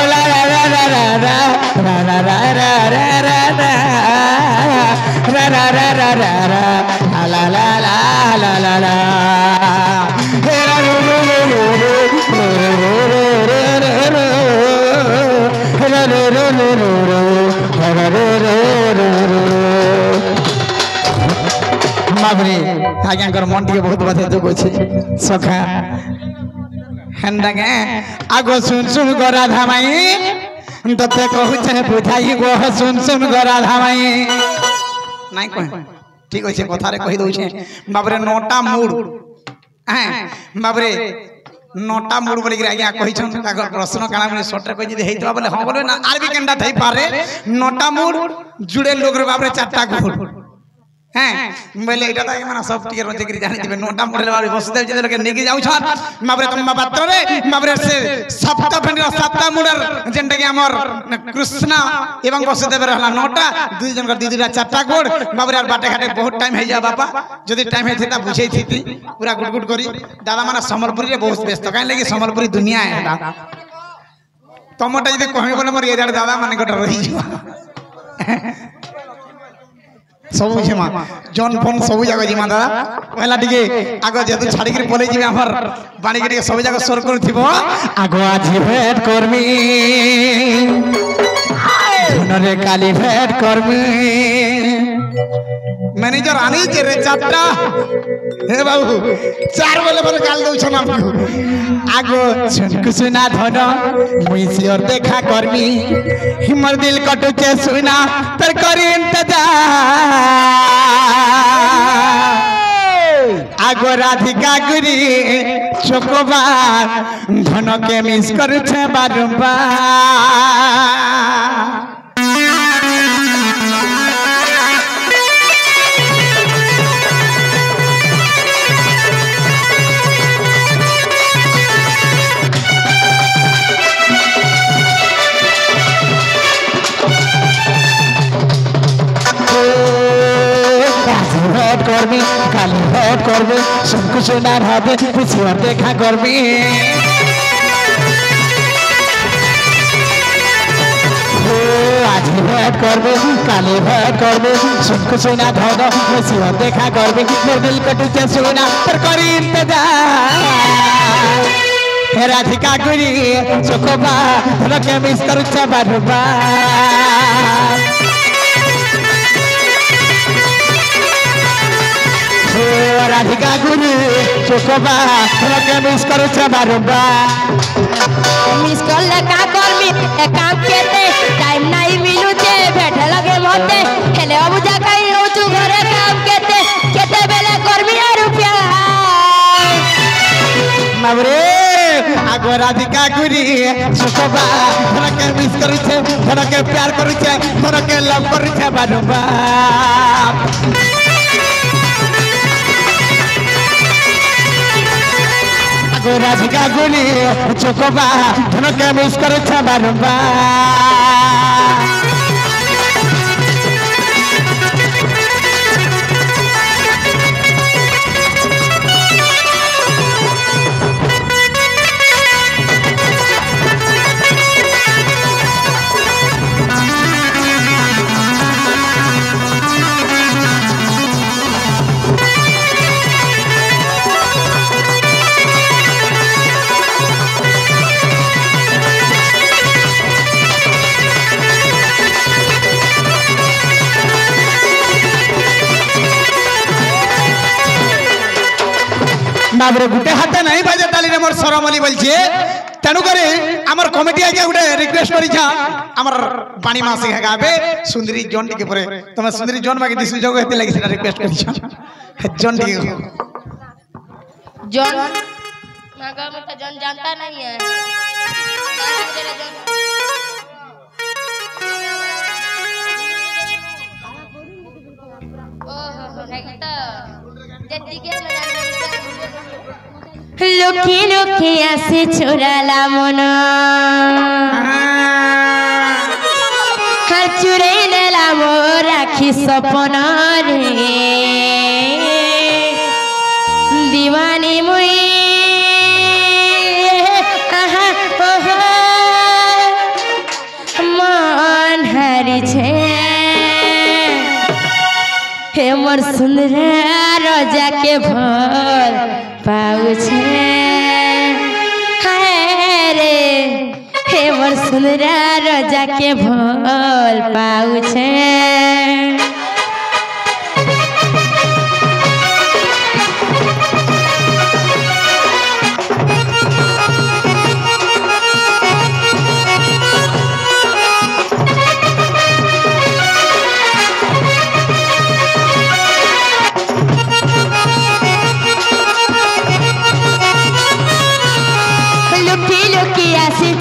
ला ला ला ला आज्ञा मन टे बहुत बात दुख अच्छे सखा हेन्दागे आगो सुन सुन गो राधा माई तते कहूचे बुझाई गो सुन सुन गो राधा माई नहीं कह ठीक अच्छे कथारे कही दौचे बाबरे नोटा मूड बाबरे नोटा मूड बोल आज्ञा कही प्रश्न काना मैंने सटे कही जब होता बोले हाँ बोले ना आर भी केनटा थी पारे नोटा मूड जुड़े लोग बाबरे चार्टा गुड़ बोले এটা তো মানে সব টিকে রতে করি জানি দিবে নোটা মডেল বাবরে বসতে যে লোকে নেকি যাও ছন বাবরে তোমা পাত্র রে বাবরে সে সপ্ত ফেন্ডি সাতটা মুডার যেনটা কি আমার কৃষ্ণ এবং বসুদেব রহলা নোটা দুই জনकर দুইটা চারটা গোড় বাবরে আর বাটে ঘাটে বহুত টাইম হই যা বাপা যদি টাইম হই থিতা বুঝাই থিতি পুরা গুড গুড করি দাদা মানে সম্বলপুরি রে বহুত ব্যস্ত কাই লাগি সম্বলপুরি দুনিয়া এটা তমটা যদি কমি বলে মোর এরিয়ার দাদা মানে গোটা রহি যা सब जिमा जन फोन सब जगह जिमा दादा पहला टिके आगो जेतु छाड़ी के पले जिमे हमर बाणी के सब जगह सोर करथिबो आगो आज भेट करमी धनरे काली भेट करमी मैनेजर आनी जे रे चारटा हे बाबू चार बोले बोले गाल दउ छन हमकु आगो छनकु सुना धन मुई सिर देखा करमी हिमर दिल कटु के सुना तर करी इंतजार आगो राधिका गुरी चोकोबार धन के मिस करू छे बारंबार करमी काली भेट करबे सबको सुनार হবে পিছিয়ে দেখা করবি आज भेट करबे काली भेट करबे सबको सुनार হবে পিছিয়ে দেখা করবি मोर दिल कटुचे सुना पर करी इंतजार हे राधिका गुरी चोकोबा रके मिस करूचा बारबार राधिका गुरु चोकोबा रके मिस करूचा बारबार मिस करले का करमी ए काम केते टाइम नाही मिलुचे भेट लगे मते हेले अबुजा काई रहउचु घरे काम केते केते बेले करमी आ रुपया माबरे आगो राधिका गुरी चोकोबा रके मिस करूचे रके प्यार करूचे रके लव करूचे बारबार राधिका गुली चोकोबा धन के मिस करे छे बारंबार बाबरे गुटे हाथे नहीं बाजे ताली रे मोर सरमली बोलछे तेणु करे आमर कमिटी आज्ञा गोटे रिक्वेस्ट करिछा आमर पानी मासी गाबे सुंदरी जोन टिके परे तमे सुंदरी जोन बाकी दिस जगह हेते लागि सेटा रिक्वेस्ट करिछा जोन टिके जॉन मगर मैं तो जॉन जानता नहीं है लुकी लुकी आसे चुराला मना हर चुरे नेला मोर राखी सपना रे दीवानी मुई मन हरी छे हे मोर सुंदर रोजा के भोर पाऊ छे हाय रे हे मोर सुंदर रोजा के भोर पाऊ छे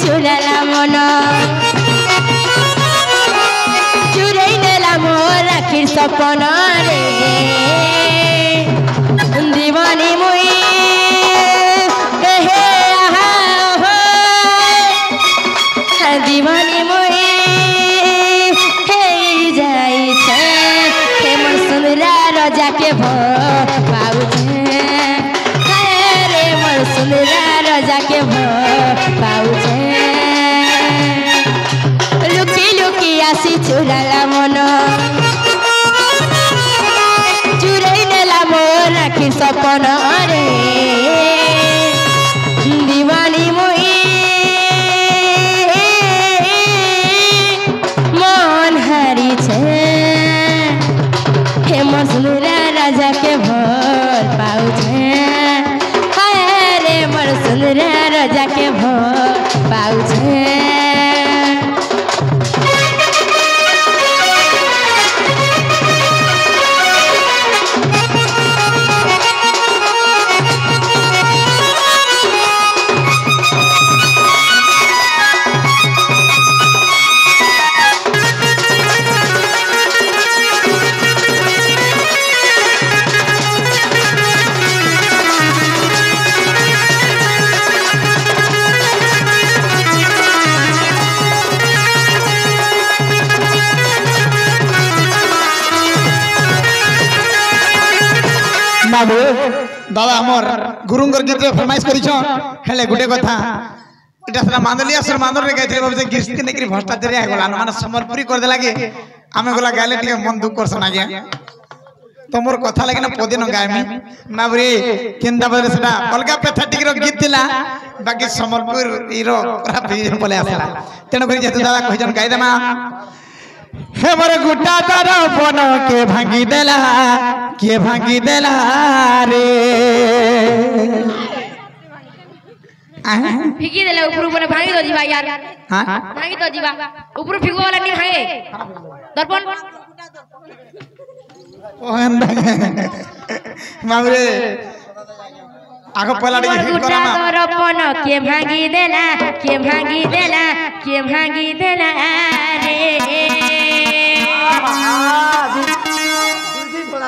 चुराला मना चुराई नेला मोर राखी सपना रे दीवानी मुई कहे दीवानी मुई हे जाई छे हे मोर सुंदरा रोजा के भोर पाऊ छे हाय रे मोर सुंदरा रोजा के भोर पाऊ छे आसी चुराला मना चुराई नेला मोर राखी सपना रे दीवानी मुई मन हरी छे हे मोर सुंदरा राजा के भोर पाऊ छे हाय रे मोर सुंदरा राजा के भोर पाऊ छे दादा हमर गुरुंगर गीत फरमाइश करिछ हेले गुटे कथा एटा सला मांदलिया सुर मांदर रे गाइथे बाबू से गिरस्ती नेकरी भ्रष्टाचारी आ गला माने समर्परी कर देला के आमे गला गाले टिके मन दुख करसन आ गया तो मोर कथा लागे ना पदे न गायमी माबरे केंदा बरे सेटा अलगा पैथेटिक रो गीत दिला बाकी समर्परी रो पूरा फिजन पले आसला तेनो करी जेतु दादा कहिजन गाय देमा हे मोर गुटा तार बन के भांगी देला रे फिकी देला ऊपर ऊपर भांगी दो जीवा यार हां भांगी दो जीवा ऊपर फिगो वाला नहीं भांगे दर्पण ओहन मामरे आगो पला डी हिट करा ना दर्पण के भांगी देला रे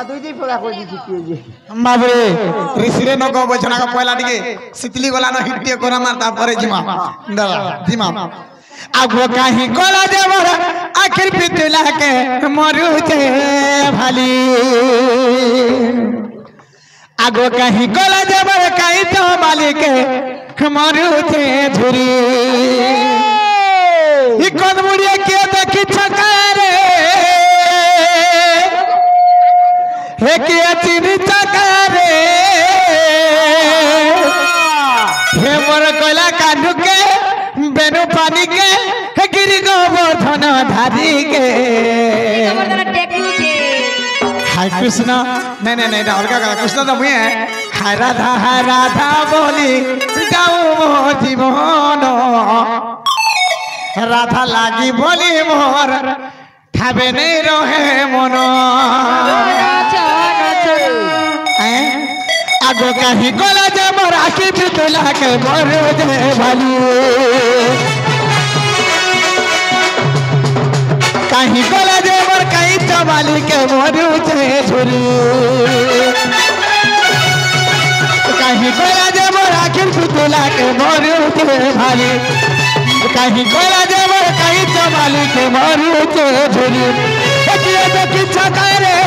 दुई फोड़ा को जी माबरे ऋषिरे न को बचना का पहला टिके सितली वाला न हिट करा मारता परे जिमा दादा जिमा आगो काहे कोला देवर आखिर पितला के मरु छे भाली आगो काहे कोला देवर काई तो मालिक मरु छे झुरी ई कोन मुड़िया के देखि छकारे हे के चिनी छकारे हे मोर कोला कांडू के बेनु पानी के गिरी गोवर्धन धारी के हाय कृष्ण नहीं नहीं नहीं अलग कृष्ण तो मुझे রাধা রাধা বলি গাও মো জীবন রাধা লাগি বলি মোর ঠাবে নেই রহে মন আগো কাহি গলা যে মোর আখি ভিতলাকে বড় যে ভালি কাহি গলা যে মোর কাই চমালিকে মরু যে ঝুরি কাহি গলা যে মোর আখির ভিতলাকে মরু যে ভালি কাহি গলা যে মোর কাই চমালিকে মরু যে ঝুরি কিয়ে দেখি ছকারে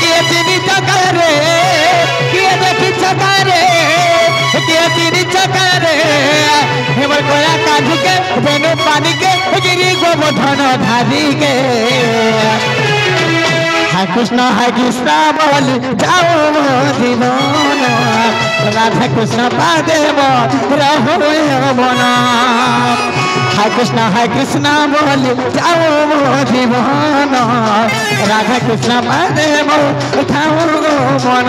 কিয়ে চিনি ছকারে কিয়ে দেখি ছকারে কিয়ে চিনি ছকারে হেমর গলা কাঁধিকে বেনু পানিকে গিরি গোবর্ধন ধারিকে হায় কৃষ্ণ বলি যাও জীবন রাধা কৃষ্ণ পাদে রহো বন হায় কৃষ্ণ বলি যাও জীবন রাধা কৃষ্ণ পাদে উঠাও বন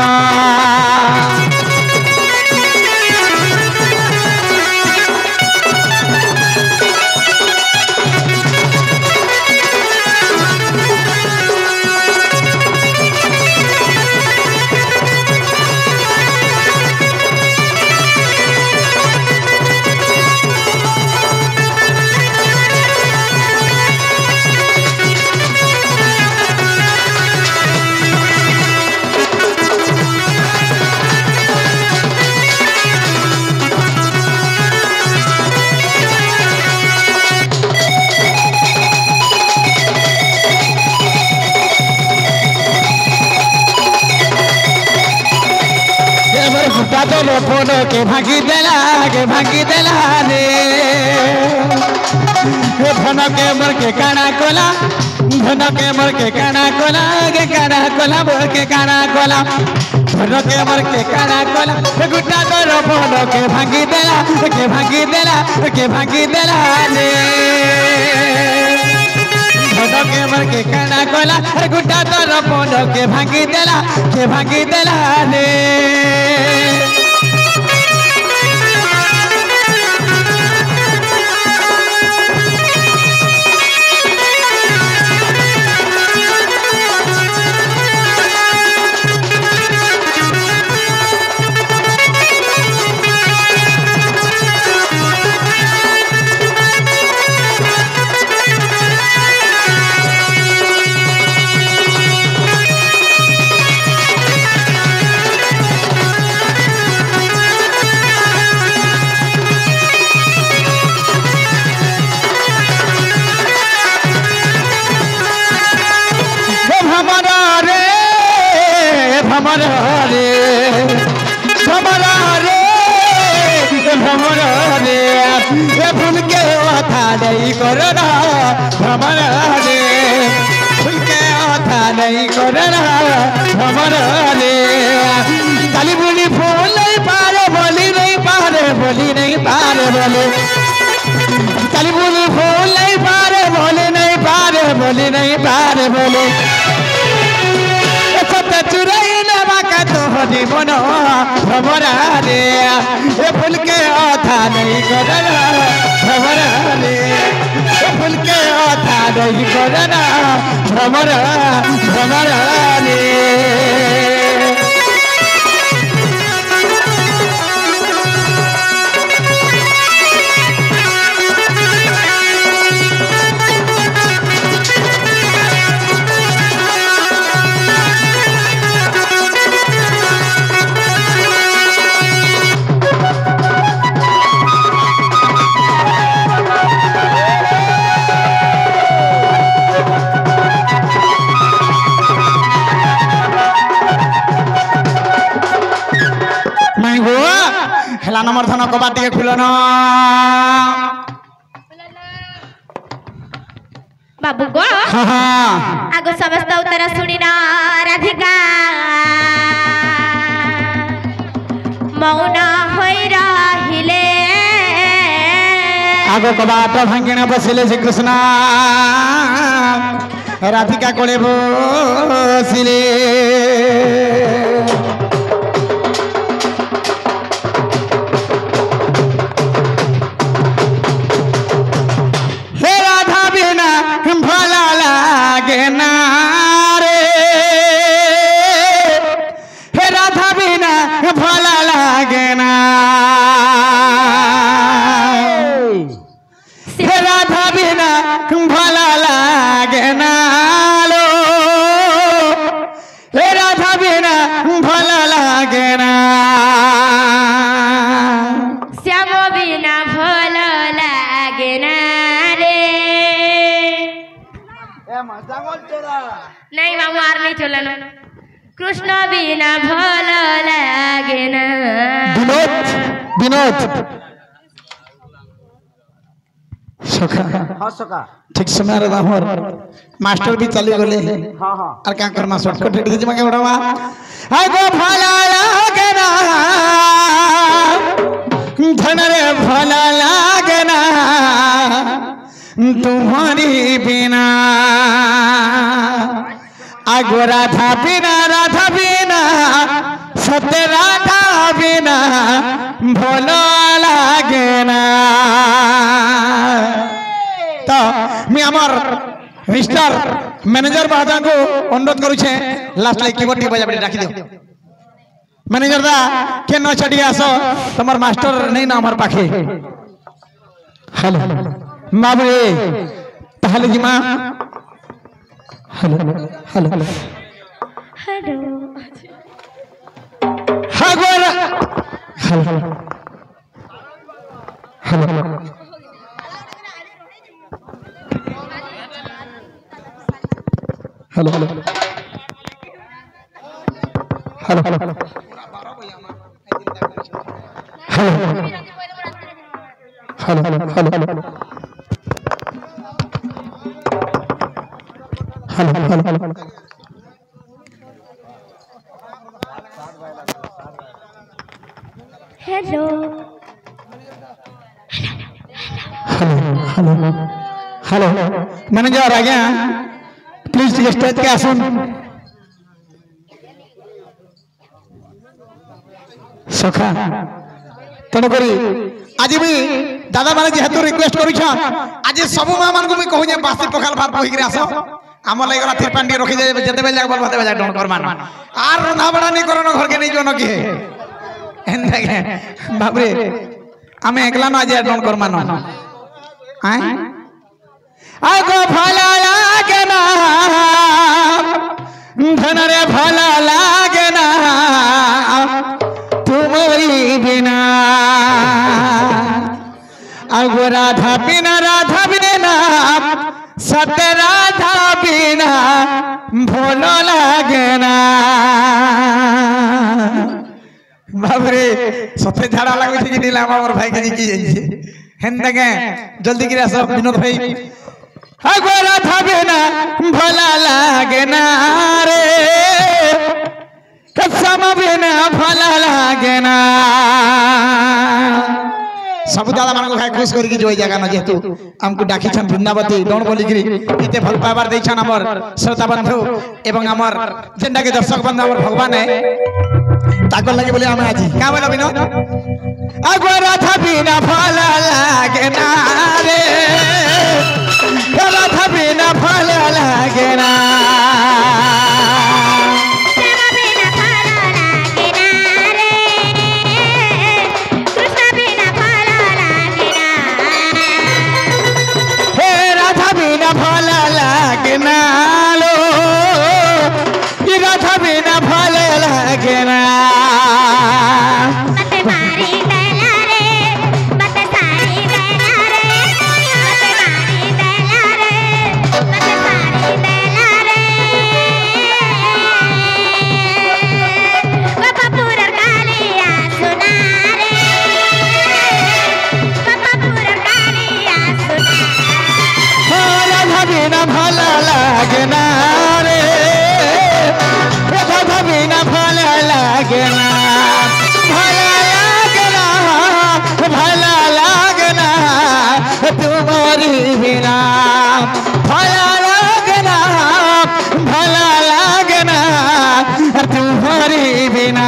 फोनो के भागी देला रे फोनो के मोर के काना कोला फोनो के मोर के काना कोला के काना कोला मोर के काना कोला फोनो के मोर के काना कोला गुड्डा तो फोनो के भागी देला रे फोनो के मोर के काना कोला गुड्डा तो फोनो के भागी देला रे भूल के था नहीं करना भ्रमर रे भूल के था नहीं करना भ्रमर रे काली बोली फूल नहीं पारे बोली नहीं पारे बोली नहीं पारे बोले काली बोली फूल नहीं पारे बोली नहीं पारे बोली नहीं पारे बोले चुराई लेवा का तो जीवन भ्रमर रे भूल के था नहीं करना भ्रमर रे भूल के था नहीं करना भ्रमर रे हेला नंबर धन कबाद टे खुलन बाबू गो आगो समस्त उत्तर सुनी ना राधिका मौन होई रहिले आगो कबाद भांगिना बसिले श्री कृष्ण राधिका कोले बसिले नहीं मामू आर नहीं चलन कृष्ण बिना भल लागे ना विनोद विनोद सखा हाँ सका ठीक समय रे हमर मास्टर भी चली गले हाँ हाँ और क्या करना शॉर्टकट रेडी जमा के बड़वा हाय गो भला लागे ना धन रे भला लागे ना तुम्हारी बिना आगो राधा बिना सत्य राधा बिना भलो लागे ना तो मैं आमर मिस्टर मैनेजर बाजा को अनुरोध करू छे लास्ट लाइक कीबोर्ड टी बजा डाकी दियो मैनेजर दा के न छडी आसो तमर मास्टर नहीं ना हमर पाखे हेलो माबे ताहले जिमा हेलो हेलो हेलो हागोर hello hello hello hello hello hello hello hello hello hello hello hello hello hello hello hello hello hello manager आ गया प्लीज स्टेज के आसन सखा तेणुक आज भी दादा मैंने जेहेतु रिक्वेस्ट कर आज सब माँ मान को भी कहूँ बासी पखाल भात बोहिक आस आम लगे गला थिरपांडी रखी जाए जेते बेल जाक बोल भाते बजा डोंट कर मान आर रंधा बड़ा नहीं करो घर के नहीं जो न की एंदा के बाबरे आमे एकला न आज डोंट कर मान आय आगो भला लागे ना धन रे भला लागे ना तुम्हारी बिना आगो राधा बिना सत्य राधा बिना भोलो लागे ना बाबरे सत्य झाड़ा लागुଛି कि नीला हमर भाई के की जाई हेन देखे जल्दी गिरा सब विनोद भाई आगो राधा बिना भला लागे ना रे कसम बिना भला लागे ना सब दादा मान को खाए खुश करके जो जगह न जेतु हमको डाकी छन वृंदावती डोन बोली गिरी इते भल पावर दै छन हमर श्रोता बंधु एवं हमर जेंडा के दर्शक बंधु हमर भगवान है ताको लगे बोले हम आज का बोला विनोद आगो राधा बिना भला लागे ना रे राधा बिना भला लागे ना तुम्हारी बिना भला लगना तुम्हारी बिना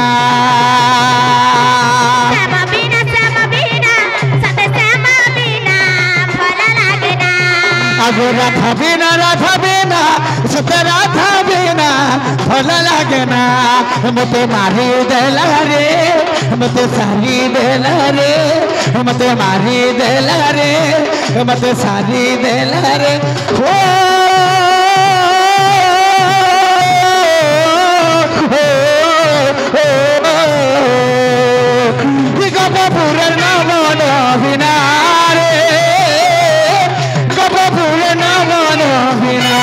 आगो राधा बिना सत्य राधा बिना भला लगना मते मारी देला रे मते सारी देला रे मते मारी देला रे मते सारी देला रे हो गपपुर नाम बिना रे गपपुर नाम बिना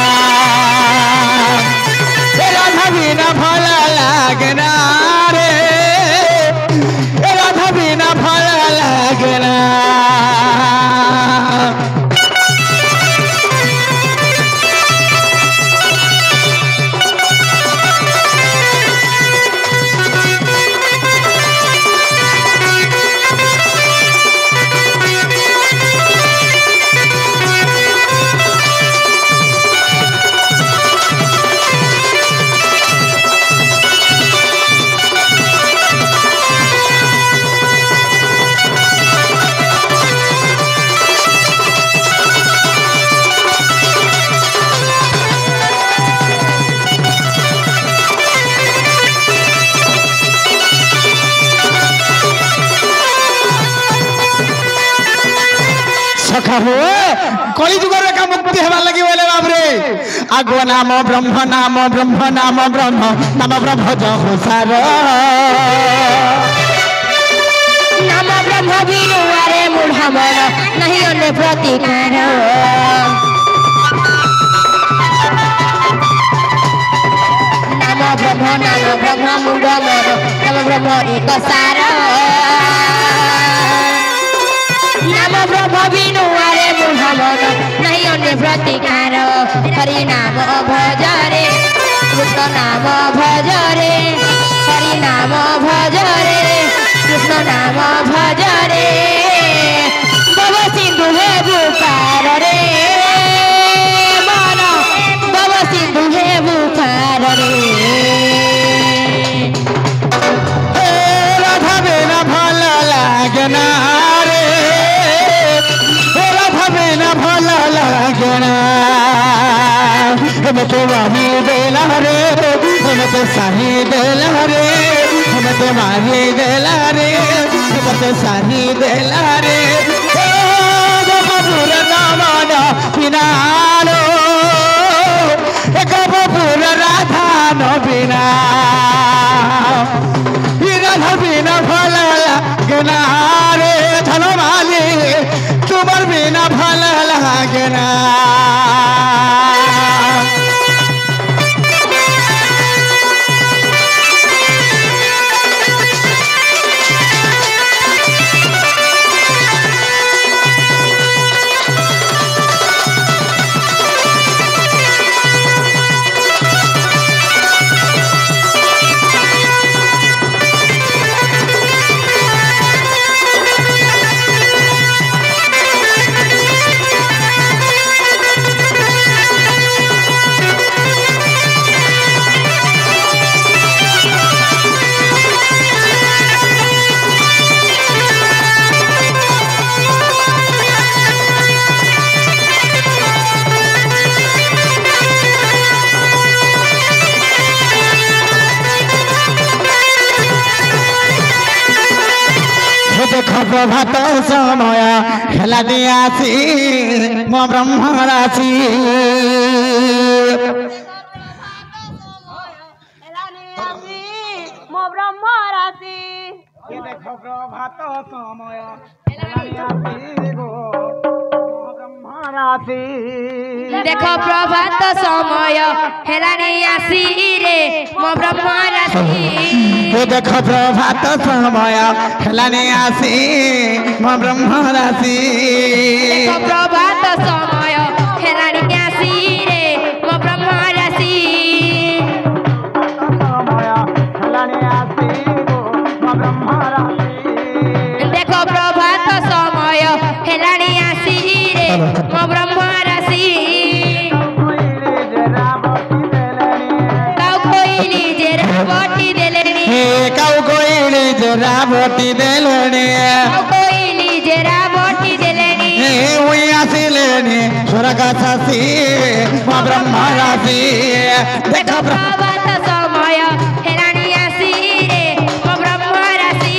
सखा हो कली जुग रे का मुक्ति हेबा लगी बोले बाप रे आगो नाम ब्रह्म नाम ब्रह्म नाम ब्रह्म नाम ब्रह्म जहु सार नाम ब्रह्म बिनु आरे मूढ़ मन नहीं अन्य प्रतिकार नाम ब्रह्म मूढ़ मन नाम ब्रह्म एक सार नाम ब्रह्म बिनु आरे मूढ़ मन नहीं अन्य प्रतिकार हरि नाम भजरे कृष्ण नाम भजरे हरि नाम भजरे कृष्ण नाम भजरे भव सिंधु हे बुखार रे मन भव सिंधु हे बुखार रे राधा बिना भल लागना रे राधा बिना भल लागना हम तो माही देला रे हम तो साही देला रे हम तो माही देला रे हम तो साही देला रे ओ गोपुर नामाना पिनालो एक गोपुर राधा न बिना राधा बिना भल लागना रे धनमाली तुम्हार बिना भल लागना प्रभात समय खेला दियासी मो ब्रह्म राशि मो ब्रह्म राशि देखो प्रभात समय खेला दियासी गो मो ब्रह्म राशि देखो प्रभात समय हेलानी आसी रे मो ब्रह्म राशि देखो प्रभात समय खेलाने आसी मो ब्रह्म राशि देखो प्रभात समय हेलानी आसी रे मो ब्रह्म राशि देखो प्रभात समय हेलानी आसी रे मो ब्रह्म राशि काउ कोइली जरा बोटी देलेनी कोइली जरा बोटी देलेनी उई आसिलेनी स्वर्ग सासी मो ब्रह्म राशि देखो प्रभात समय हेलानी आसी रे मो ब्रह्म राशि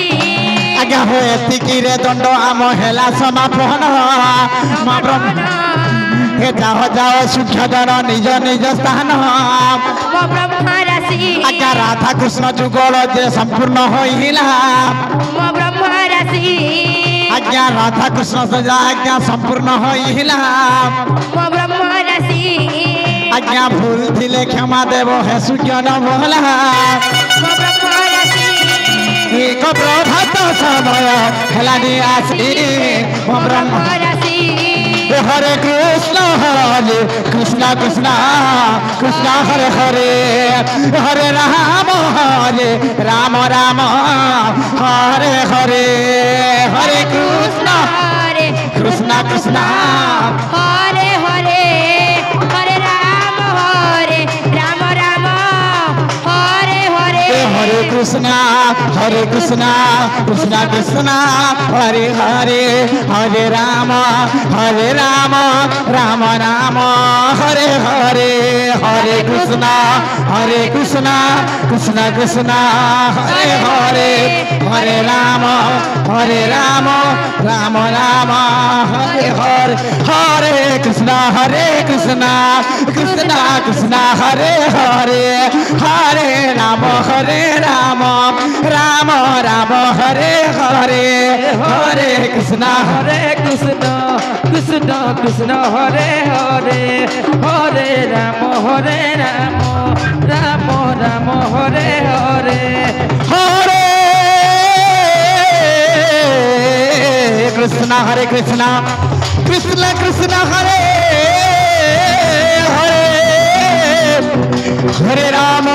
आज्ञा हो एतिकी रे दंड आम हेला समापन मो ब्रह्म हे जाओ जाओ सुख्य जन निज निज स्थान मो ब्रह्म राशि आज्ञा राधा कृष्ण जुगल जे संपूर्ण होइला मो ब्रह्म राशि आज्ञा राधा कृष्ण सजा आज्ञा संपूर्ण होइला मो ब्रह्म राशि आज्ञा भूल थिले क्षमा देव हे सूर्य न भोला मो ब्रह्म राशि एक प्रभात समय खेलानी आसी मो ब्रह्म राशि हरे कृष्ण कृष्ण कृष्ण हरे हरे हरे राम राम हरे हरे हरे कृष्ण कृष्ण कृष्ण हरे हरे हरे राम हरे राम हरे हरे हरे कृष्णा कृष्णा कृष्णा हरे हरे हरे राम राम राम हरे हरे हरे कृष्णा कृष्णा कृष्णा हरे हरे हरे राम राम राम हरे हरे हरे कृष्णा कृष्णा कृष्णा हरे हरे हरे राम राम राम हरे हरे हरे कृष्णा कृष्ण कृष्ण हरे हरे हरे राम राम हरे हरे हरे कृष्णा कृष्णा हरे हरे हरे राम